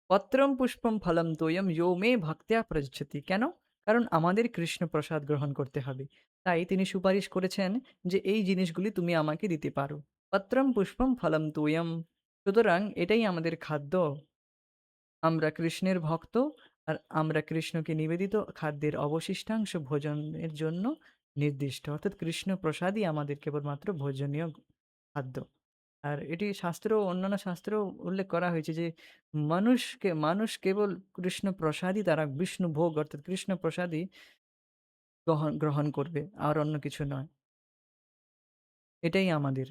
পত্রম পুষ্পম ফলম তোয়ম ইয়ো মে ভক্ত্যা প্রযচ্ছতি। কেন? কারণ আমাদের কৃষ্ণ প্রসাদ গ্রহণ করতে হবে। তাই তিনি সুপারিশ করেছেন যে এই জিনিসগুলি তুমি আমাকে দিতে পারো। পত্রম পুষ্পম ফলম তোয়ম। সুতরাং এটাই আমাদের খাদ্য। আমরা কৃষ্ণের ভক্ত, আর আমরা কৃষ্ণকে নিবেদিত খাদ্যের অবশিষ্টাংশ ভোজনের জন্য নির্দিষ্ট, অর্থাৎ কৃষ্ণ প্রসাদই আমাদের কেবলমাত্র ভোজনীয় খাদ্য। আর এটি অন্যান্য শাস্ত্রেও উল্লেখ করা হয়েছে যে মানুষ কেবল কৃষ্ণ প্রসাদই, তারা বিষ্ণু ভোগ অর্থাৎ কৃষ্ণ প্রসাদই গ্রহণ করবে, আর অন্য কিছু নয়। এটাই আমাদের।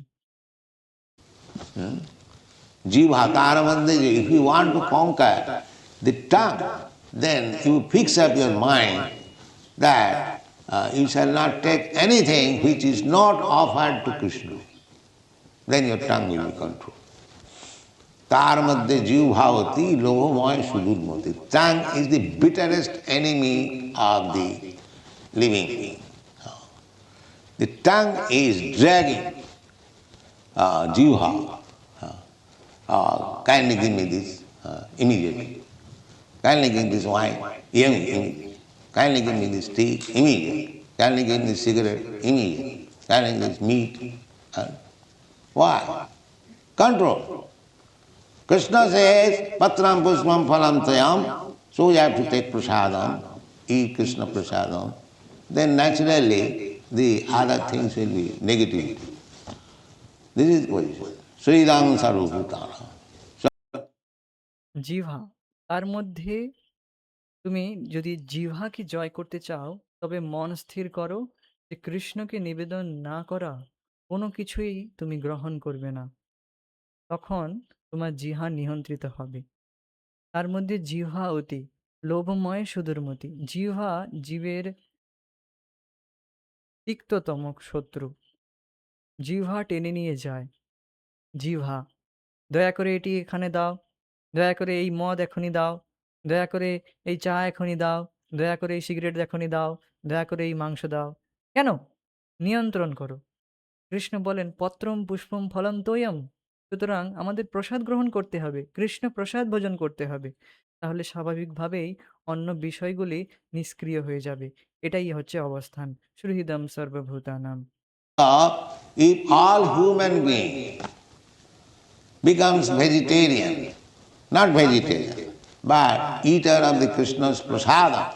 Jiva Taramande, if you want to conquer the tongue, then you fix up your mind that you shall not take anything which is not offered to Krishna. Then your tongue will be controlled. তার মধ্যে জীব ভাবতি লোভময় সুদূরমতি. Tongue is the bitterest enemy of the living being. The tongue is dragging jivha. Kindly give me this immediately. Kindly give me this wine immediately. Kindly give me this tea immediately. Kindly give me this cigarette immediately. Kindly give me this meat. Why? Control. Krishna says, Patram Pushpam Phalam Tayam, so you have to take prasadam, eat Krishna prasadam. Then naturally the other things will be negativity. This is what it is. Sridam Sarvabhutana. জিহ্বা, তার মধ্যে তুমি যদি জিহ্বাকে জয় করতে চাও, তবে মন স্থির করো যে কৃষ্ণকে নিবেদন না করা কোনো কিছুই তুমি গ্রহণ করবে না। তখন তোমার জিহ্বা নিয়ন্ত্রিত হবে। তার মধ্যে জিহ্বা অতি লোভময় সুদূরমতি। জিহ্বা জীবের তিক্ততম শত্রু। জিহ্বা টেনে নিয়ে যায়। জিহ্বা, দয়া করে এটি এখানে দাও, দয়া করে এই মদ এখনই দাও, দয়া করে এই চা এখনই দাও, দয়া করে এই সিগারেট এখনই দাও, দয়া করে এই মাংস দাও। কেন? নিয়ন্ত্রণ করো। কৃষ্ণ বলেন পত্রম পুষ্পম ফলম তোয়ম। সুতরাং আমাদের প্রসাদ গ্রহণ করতে হবে, কৃষ্ণ প্রসাদ ভোজন করতে হবে। তাহলে স্বাভাবিকভাবেই অন্য বিষয়গুলি নিষ্ক্রিয় হয়ে যাবে। এটাই হচ্ছে অবস্থান। সুহৃদম সর্বভূতানাম। If all human beings becomes vegetarian, not vegetarian, but eater of the Krishna's prasadam,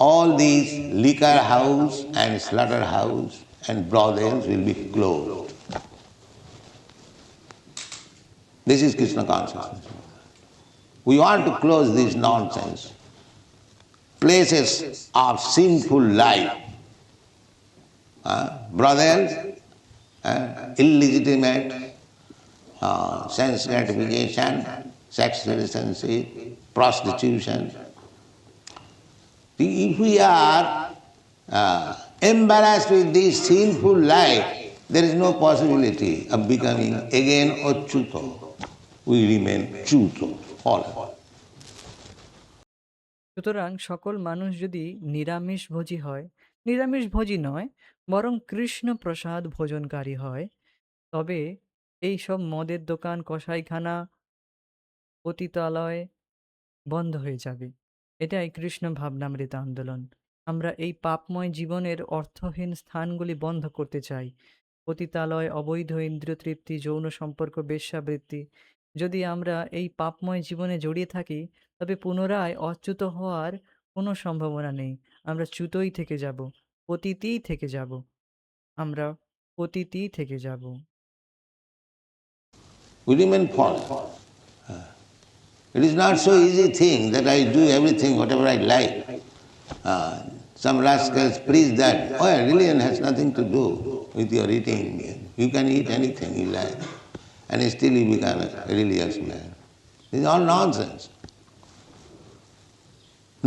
all these liquor house and slaughterhouse and brothels will be closed. This is Krishna consciousness. We want to close this nonsense. Places of sinful life, brothels, illegitimate sense gratification, sex relationship, prostitution. If we are embarrassed with this sinful life, there is no possibility of becoming again achyuta. We remain chuta, fallen. সুতরাং সকল মানুষ যদি নিরামিষভোজী হয়, নিরামিষভোজী নয় বরং কৃষ্ণ প্রসাদ ভোজনকারী হয়, তবে এই সব মদের দোকান, কসাইখানা, পতিতালয় বন্ধ হয়ে যাবে। এটাই কৃষ্ণ ভাবনামৃত আন্দোলন। আমরা এই পাপময় জীবনের অর্থহীন স্থানগুলি বন্ধ করতে চাই। পতিতালয়, অবৈধ ইন্দ্রিয় তৃপ্তি, যৌন সম্পর্ক, বেশ্যাবৃত্তি। যদি আমরা এই পাপময় জীবনে জড়িয়ে থাকি, তবে পুনরায় অচ্যুত হওয়ার কোনো সম্ভাবনা নেই। আমরা চ্যুতই থেকে যাব, পতিতই থেকে যাব। আমরা পতিতই থেকে যাব। We remain fallen. It is not so easy thing that I do everything whatever I like. Some rascals preach that, oh, religion has nothing to do with your eating. You can eat anything you like, and still you become a religious man. This is all nonsense.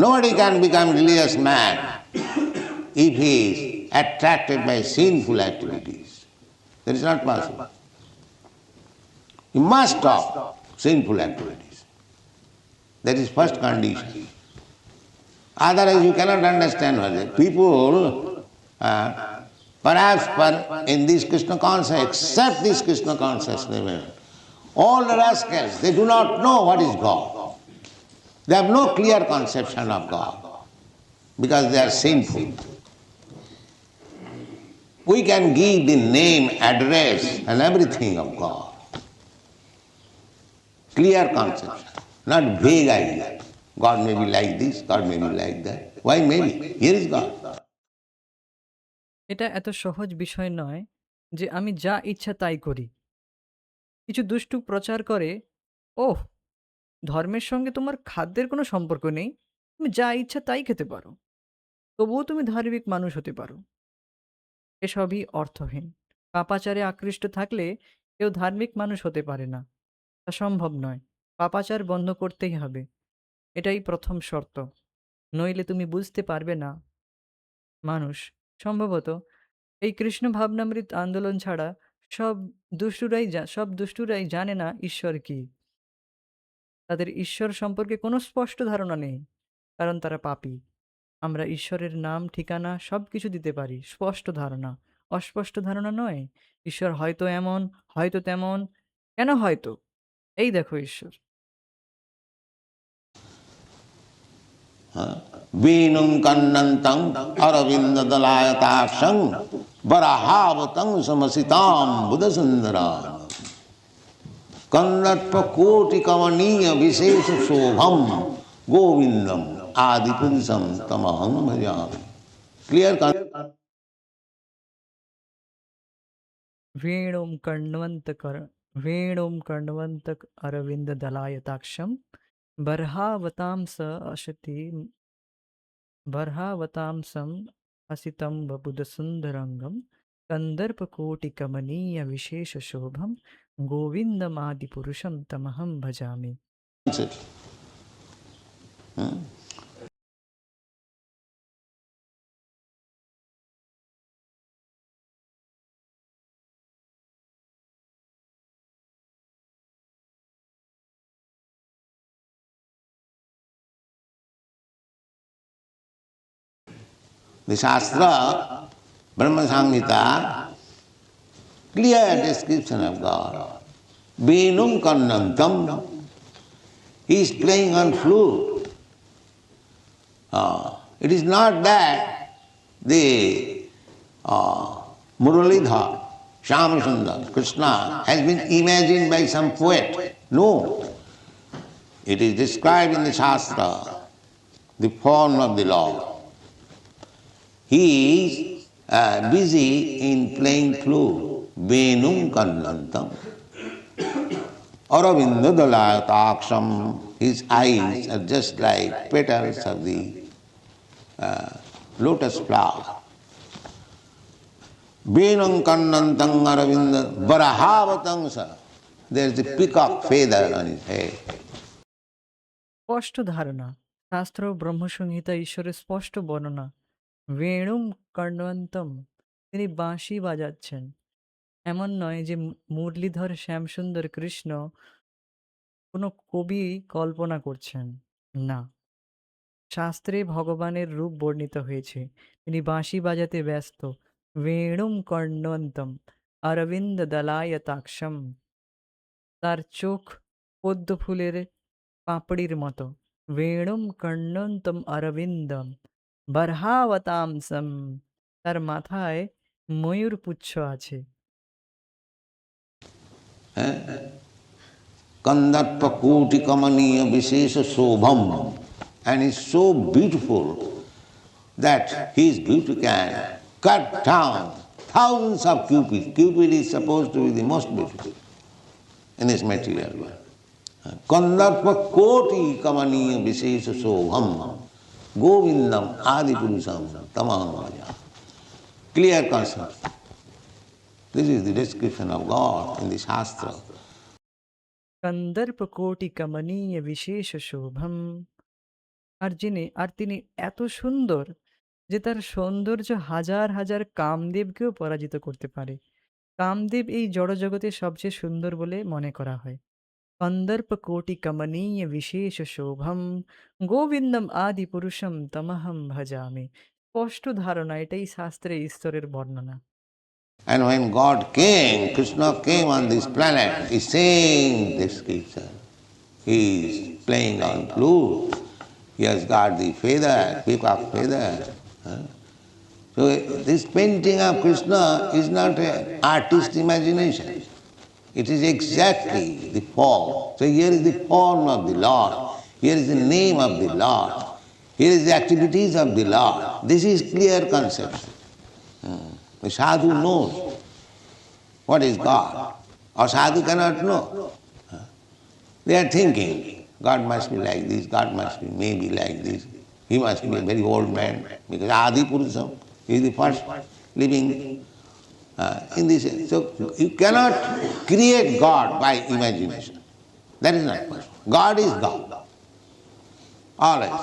Nobody can become religious man if he is attracted by sinful activities. That is not possible. You must stop sinful activities. That is first condition. Otherwise you cannot understand what it is. People, perhaps in this Krishna consciousness, accept this Krishna consciousness, all the rascals, they do not know what is God. They have no clear conception of God because they are sinful. We can give the name, address and everything of God. Clear conception, not vague idea. God may be like this, God may be like that. Why maybe? Here is God. এটা এত সহজ বিষয় নয় যে আমি যা ইচ্ছা তাই করি। কিছু দুষ্টু প্রচার করে, ওহ! ধর্মের সঙ্গে তোমার খাদ্যের কোনো সম্পর্ক নেই। তুমি যা ইচ্ছা তাই খেতে পারো। তবুও তুমি ধার্মিক মানুষ হতে পারো। এসবই অর্থহীন। পাপাচারে আকৃষ্ট থাকলে কেউ ধার্মিক মানুষ হতে পারে না। তা সম্ভব নয়। পাপাচার বন্ধ করতেই হবে। এটাই প্রথম শর্ত। নইলে তুমি বুঝতে পারবে না। মানুষ সম্ভবত এই কৃষ্ণ ভাবনামৃত আন্দোলন ছাড়া সব দুষ্টুরাই জানে না ঈশ্বর কি। তাদের ঈশ্বর সম্পর্কে কোনো স্পষ্ট ধারণা নেই, কারণ তারা পাপী। আমরা ঈশ্বরের নাম, ঠিকানা সবকিছু দিতে পারি, স্পষ্ট ধারণা। অস্পষ্ট ধারণা নয়। ঈশ্বর হয়তো এমন, হয়তো তেমন। কেন হয়তো? এই দেখো ঈশ্বর। Venum kannantam aravinda dalayataksam varahavatam samasitam buddhasundaram kandatpa koti kamaniya visesha shobham govindam adipurusam tamaham bhajami. Clear concept? वेणुं कर्णवन्तक Arvind दलायताक्षं बर्हावतांसं हसितं वपुदसुन्दरंगं कन्दर्पकोटिकमनीयविशेषशोभं गोविन्दमादिपुरुषं तमहं भजामि। The Shastra, Brahma Samhita, clear description of God. Venum kannantam, he is playing on flute. It is not that the Muralidhar, Shyamasundar, Krishna has been imagined by some poet. No. It is described in the Shastra, the form of the Lord. He is busy in playing flute. Venum kannantam. Aravinda dalayataksam. His eyes are just like petals of the lotus flower. Venam kannantam aravinda varahavatamsa. There is a peacock feather on his head. স্পষ্ট ধারণা। শাস্ত্র ও ব্রহ্মসংহিতা ঈশ্বরের স্পষ্ট বর্ণনা। বেণুম কর্ণন্তম, তিনি বাঁশি বাজাচ্ছেন। এমন নয় যে মুরলীধর শ্যামসুন্দর কৃষ্ণ কোনো কবি কল্পনা করছেন। না, শাস্ত্রে ভগবানের রূপ বর্ণিত হয়েছে। তিনি বাঁশি বাজাতে ব্যস্ত। বেণুম কর্ণন্তম অরবিন্দ দলায়তাক্ষম, তার চোখ পদ্ম ফুলের পাপড়ির মতো। বেণুম কর্ণন্তম অরবিন্দম বর্হাবতামসম, তার মাথায় ময়ূর পুচ্ছ আছে। Kandatpa koti kamaniya vishesha shobham. and is so beautiful that his beauty can cut down thousands of cupids. Cupid is supposed to be the most beautiful in this material world. Kandarpa koti kamaniya vishesha sobham govindam adipurusam tamaham bhaja. Clear concept. This is the description of God in the Shastra. Kandarpa কোটি কমনীয় বিশেষ শোভম। আর তিনি এত সুন্দর যে তার সৌন্দর্য হাজার হাজার কামদেবকেও পরাজিত করতে পারে। কামদেব এই জড়জগতে সবচেয়ে সুন্দর বলে মনে করা হয়। কন্দর্প কোটি কমনীয় বিশেষ শোভম গোবিন্দম আদি পুরুষম তমহম ভজামি। স্পষ্ট ধারণা, এটাই শাস্ত্রে ঈশ্বরের বর্ণনা। And when God came, Krishna came on this planet, he sang this scripture. He is playing on flute. He has got the feather, peacock feather. So this painting of Krishna is not an artist imagination. It is exactly the form. So here is the form of the Lord. Here is the name of the Lord. Here is the activities of the Lord. This is clear conception. The sadhu knows what is God. Or sadhu cannot know. They are thinking, God must be like this, God must be maybe like this. He must be a very old man, because Adi Purusam is the first living in this. So you cannot create God by imagination. That is not possible. God is God. Always.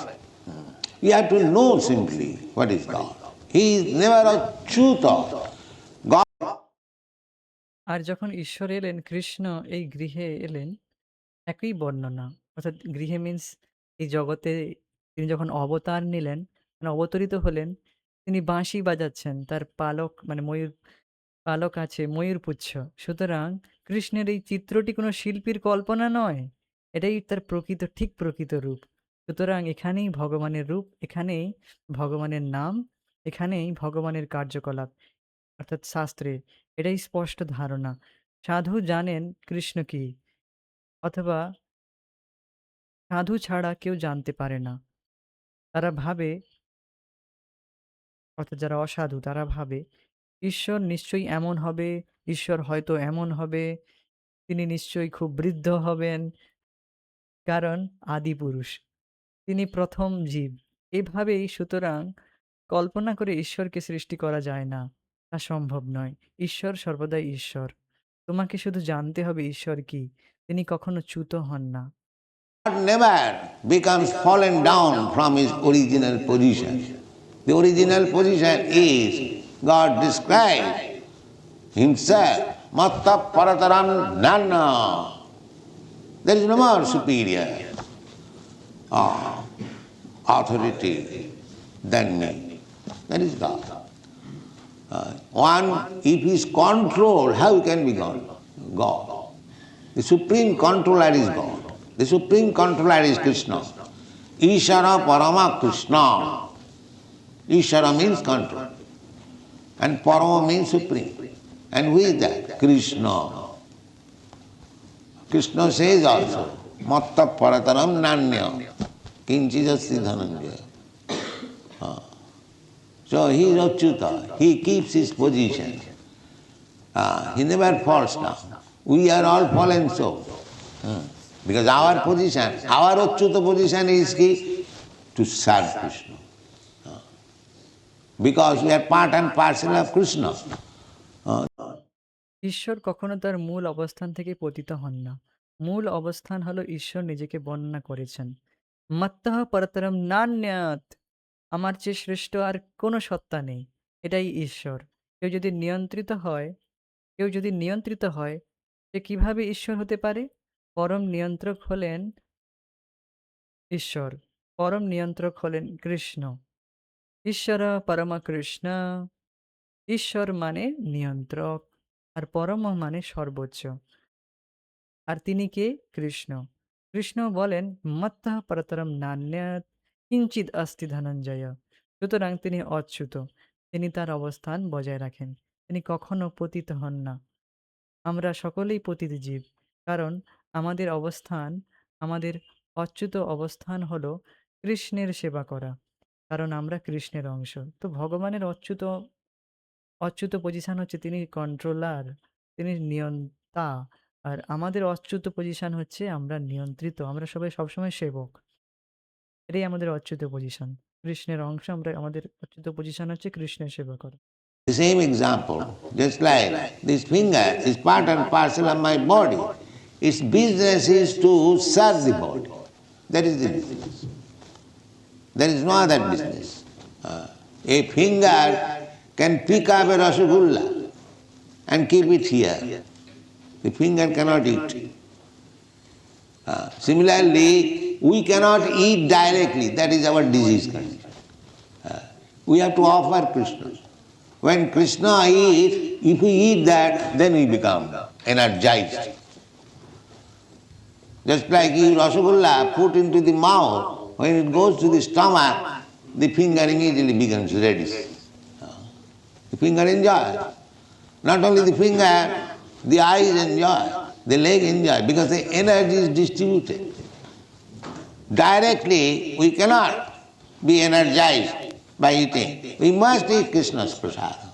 You have to know simply what is God. He is never a chuta. God. আর যখন ঈশ্বর এলেন, কৃষ্ণ এই গৃহে এলেন, একই বর্ণনা। অর্থাৎ গৃহে মিন্স এই জগতে তিনি যখন অবতার নিলেন, মানে অবতরিত হলেন, তিনি বাঁশি বাজাচ্ছেন। তার পালক মানে ময়ূর পালক আছে, ময়ূরপুচ্ছ। সুতরাং কৃষ্ণের এই চিত্রটি কোনো শিল্পীর কল্পনা নয়। এটাই তার ঠিক প্রকৃত রূপ। সুতরাং এখানেই ভগবানের রূপ, এখানেই ভগবানের নাম, এখানেই ভগবানের কার্যকলাপ। অর্থাৎ শাস্ত্রে এটাই স্পষ্ট ধারণা। সাধু জানেন কৃষ্ণ কি, অথবা সাধু ছাড়া কেউ জানতে পারে না। তারা ভাবে, অর্থাৎ যারা অসাধু তারা ভাবে ঈশ্বর নিশ্চয়ই এমন হবে, ঈশ্বর হয়তো এমন হবে, তিনি নিশ্চয়ই খুব বৃদ্ধ হবেন, কারণ আদিপুরুষ, তিনি প্রথম জীব। এভাবেই সুতরাং কল্পনা করে ঈশ্বরকে সৃষ্টি করা যায় না, তা সম্ভব নয়। ঈশ্বর সর্বদাই ঈশ্বর। তোমাকে শুধু জানতে হবে ঈশ্বর কি, তিনি কখনো চ্যুত হন না। God never becomes fallen down from his original position. The original position is God described himself, Matta Parataram Nana. There is no more superior authority than me. That is God. One, if he is controlled, how can be God? God. The supreme controller is God. The supreme controller is Krishna. Ishara Parama Krishna. Ishara means control. And Parama means supreme. And who is that? Krishna. Krishna says also, Matta Parataram Nanya. Kinchijasti Dhananjaya. So he is Achyuta. He keeps his position. He never falls down. We are all fallen souls. Because our position, our Achyuta position is to serve Krishna. Because we are part and parcel of Krishna. ঈশ্বর কখনো তার মূল অবস্থান থেকে পতিত হন না। মূল অবস্থান হলো ঈশ্বর নিজেকে বর্ণনা করেছেন, মত্তঃ পরতরম নান্যাৎ, আমার চেয়ে শ্রেষ্ঠ আর কোনো সত্তা নেই। এটাই ঈশ্বর। কেউ যদি নিয়ন্ত্রিত হয় কেউ যদি নিয়ন্ত্রিত হয় সে কিভাবে ঈশ্বর হতে পারে? পরম নিয়ন্ত্রক হলেন ঈশ্বর, পরম নিয়ন্ত্রক হলেন কৃষ্ণ। ঈশ্বর পরম কৃষ্ণ। ঈশ্বর মানে নিয়ন্ত্রক, আর পরম মানে সর্বোচ্চ। আর তিনি কে? কৃষ্ণ। কৃষ্ণ বলেন মত্তঃ পরতরম নান্যাৎ কিঞ্চিৎ অস্তি ধনঞ্জয়। সুতরাং তিনি অচ্যুত, তিনি তার অবস্থান বজায় রাখেন, তিনি কখনো পতিত হন না। আমরা সকলেই পতিত জীব, কারণ আমাদের অবস্থান, আমাদের অচ্যুত অবস্থান হলো কৃষ্ণের সেবা করা। কারণ আমরা কৃষ্ণের অংশ। তো ভগবানের অচ্যুত পজিশন হচ্ছে তিনি কন্ট্রোলার, তিনি নিয়ন্তা। আর আমাদের অচ্যুত পজিশন হচ্ছে আমরা নিয়ন্ত্রিত। আমরা সবাই সবসময় সেবক। এটাই আমাদের অচ্যুত পজিশন। কৃষ্ণের অংশ আমরা, আমাদের অচ্যুত পজিশন হচ্ছে কৃষ্ণের সেবা করা। The same example, just like this finger is part and parcel of my body. Its business is to serve the body. That is the business. There is no other business. A finger can pick up a rasgulla and keep it here. The finger cannot eat. Similarly, we cannot eat directly. That is our disease condition. We have to offer Krishna. When Krishna eats, if we eat that, then we become energized. Just like you rasgulla put into the mouth, when it goes to the stomach, the finger immediately becomes reddish. The finger enjoys. Not only the finger, the eyes enjoy, the leg enjoy, because the energy is distributed. Directly, we cannot be energized by eating. We must eat Krishna's prasada.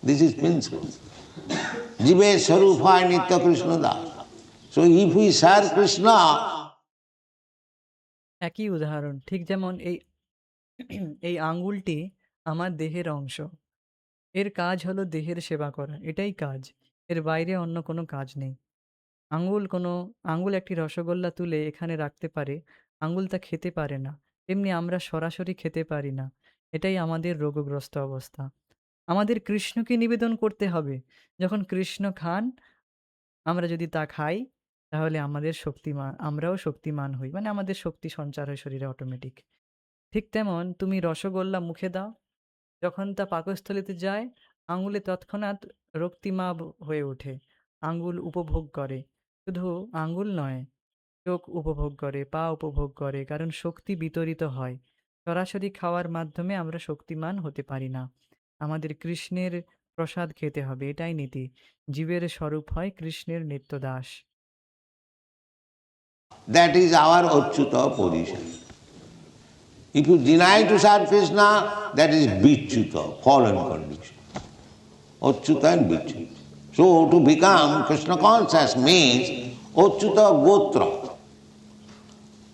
This is principle. Jive sarupa nitya Krishna das. So if we serve Krishna, একই উদাহরণ, ঠিক যেমন এই আঙ্গুলটি আমার দেহের অংশ। এর কাজ হলো দেহের সেবা করা, এটাই কাজ। এর বাইরে অন্য কোনো কাজ নেই। আঙ্গুল একটি রসগোল্লা তুলে এখানে রাখতে পারে, আঙ্গুল তা খেতে পারে না। তেমনি আমরা সরাসরি খেতে পারি না। এটাই আমাদের রোগগ্রস্ত অবস্থা। আমাদের কৃষ্ণকে নিবেদন করতে হবে। যখন কৃষ্ণ খান, আমরা যদি তা খাই, তাহলে আমরাও শক্তিমান হই। মানে আমাদের শক্তি সঞ্চার হয় শরীরে অটোমেটিক। ঠিক তেমন তুমি রসগোল্লা মুখে দাও, যখন তা পাকস্থলীতে যায়, আঙুলে তৎক্ষণাৎ রক্তিমাভ হয়ে ওঠে। আঙ্গুল উপভোগ করে। শুধু আঙ্গুল নয়, চোখ উপভোগ করে, পা উপভোগ করে, কারণ শক্তি বিতরিত হয়। সরাসরি খাওয়ার মাধ্যমে আমরা শক্তিমান হতে পারি না। আমাদের কৃষ্ণের প্রসাদ খেতে হবে, এটাই নীতি। জীবের স্বরূপ হয় কৃষ্ণের নিত্যদাস। that is our Achyuta position. If you deny to serve Krishna, that is Vichyuta, fallen condition. Achyuta and Vichyuta. So to become Krishna conscious means Achyuta Gotra.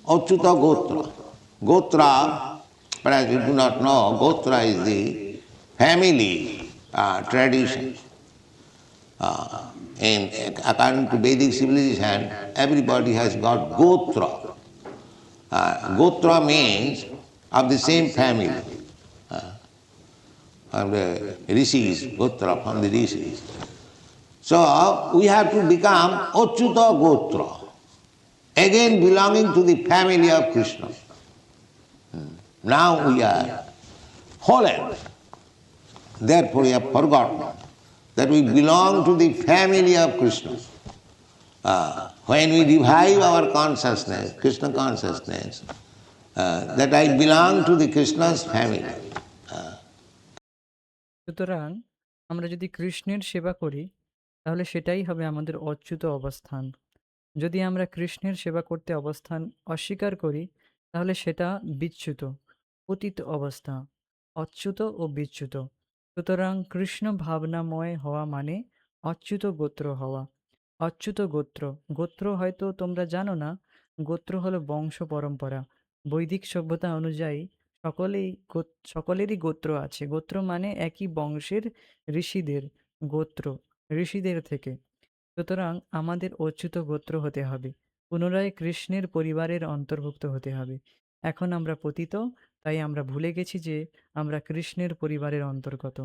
Achyuta Gotra. Gotra, perhaps you do not know, Gotra is the family tradition. According to Vedic civilization, everybody has got Gotra. Gotra means of the same family. From the rishis, Gotra from the rishis. So we have to become Achyuta Gotra, again belonging to the family of Krishna. Now we are fallen. Therefore we have forgotten that we belong to the family of Krishna. When we revive our consciousness, Krishna consciousness, that I belong to the Krishna's family. সুতরাং আমরা যদি কৃষ্ণের সেবা করি, তাহলে সেটাই হবে আমাদের অচ্যুত অবস্থান। যদি আমরা কৃষ্ণের সেবা করতে অস্বীকার করি, তাহলে সেটা বিচ্যুত, পতিত অবস্থা, অচ্যুত ও বিচ্যুত। সুতরাং কৃষ্ণ ভাবনাময় হওয়া মানে অচ্যুত গোত্র হওয়া। অচ্যুত গোত্র, গোত্র হয়তো তোমরা জানো না, গোত্র হলো বংশ পরম্পরা। বৈদিক সভ্যতা অনুযায়ী সকলেরই গোত্র আছে। গোত্র মানে একই বংশের ঋষিদের থেকে। সুতরাং আমাদের অচ্যুত গোত্র হতে হবে, পুনরায় কৃষ্ণের পরিবারের অন্তর্ভুক্ত হতে হবে। এখন আমরা পতিত, তাই আমরা ভুলে গেছি যে আমরা কৃষ্ণের পরিবারের অন্তর্গত।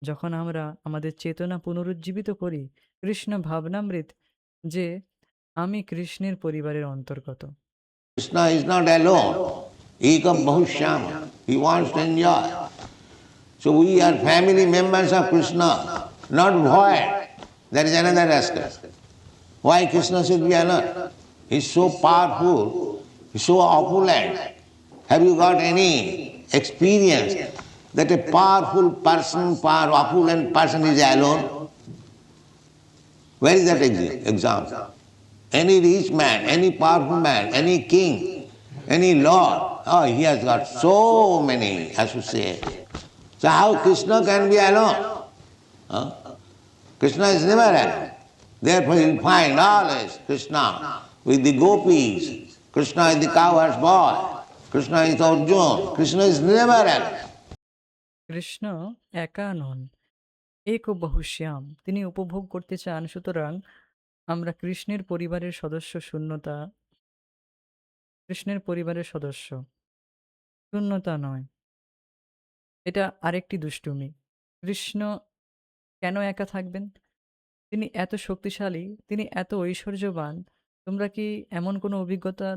যখন আমরা আমাদের চেতনা পুনরুজ্জীবিত করি, কৃষ্ণ ভাবনামৃত, যে আমি কৃষ্ণের পরিবারের অন্তর্গত। Krishna is not alone. Ekam Bahushyama. He wants to enjoy. So we are family members of Krishna, not void. There is another aspect. Why Krishna should be alone? He is so powerful, he is so opulent. Have you got any experience that a opulent person is alone? Where is that example? Any rich man, any powerful man, any king, any lord, Oh, he has got so many associates. So how Krishna can be alone? Huh? Krishna is never alone. Therefore you find always Krishna with the gopis. Krishna is the cowherd's boy. Krishna is Arjuna. Krishna is never alone. Krishna একা নন, এক ও বহুশ্যাম। তিনি উপভোগ করতে চান, সুতরাং আমরা কৃষ্ণের পরিবারের সদস্য, শূন্যতা নয়। এটা আরেকটি দুষ্টুমি। কৃষ্ণ কেন একা থাকবেন? তিনি এত শক্তিশালী, তিনি এত ঐশ্বর্যবান। তোমরা কি এমন কোনো অভিজ্ঞতা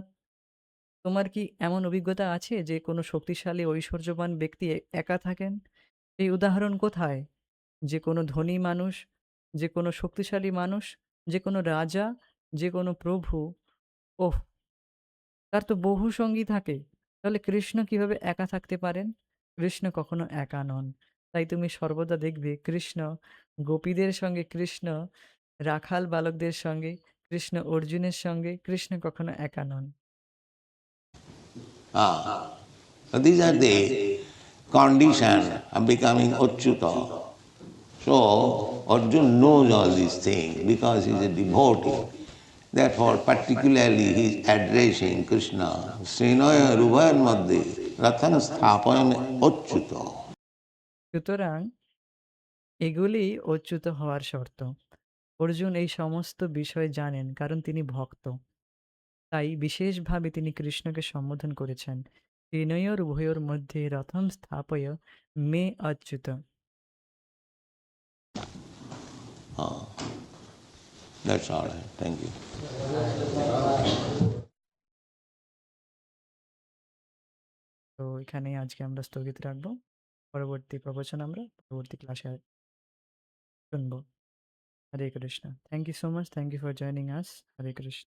তোমার কি এমন অভিজ্ঞতা আছে যে কোনো শক্তিশালী ঐশ্বর্যবান ব্যক্তি একা থাকেন? এই উদাহরণ কোথায়? যে কোনো ধনী মানুষ, যে কোনো শক্তিশালী মানুষ, যে কোনো রাজা, যে কোনো প্রভু, ওহ! তার তো বহু সঙ্গী থাকে। তাহলে কৃষ্ণ কিভাবে একা থাকতে পারেন? কৃষ্ণ কখনো একা নন। তাই তুমি সর্বদা দেখবে কৃষ্ণ গোপীদের সঙ্গে, কৃষ্ণ রাখাল বালকদের সঙ্গে, কৃষ্ণ অর্জুনের সঙ্গে, কৃষ্ণ কখনো একা নন। So these are the conditions of becoming Achyuta. So Arjuna knows all these things because he is a devotee. Therefore, particularly he is addressing Krishna. Srinoya Ruvayan Madhye Rathan Sthapayan Achyuta. সুতরাং এগুলি অচ্যুত হওয়ার শর্ত। অর্জুন এই সমস্ত বিষয় জানেন কারণ তিনি ভক্ত। তাই বিশেষভাবে তিনি কৃষ্ণকে সম্বোধন করেছেন। ত্রিনয়োর উভয়োর মধ্যে রথম স্থাপয় মে Achyuta. That's all. Thank you. তো এখানে আজকে আমরা স্থগিত রাখবো। পরবর্তী প্রবচন আমরা পরবর্তী ক্লাসে শুনবো। Hare Krishna. Thank you so much. Thank you for joining us. Hare Krishna.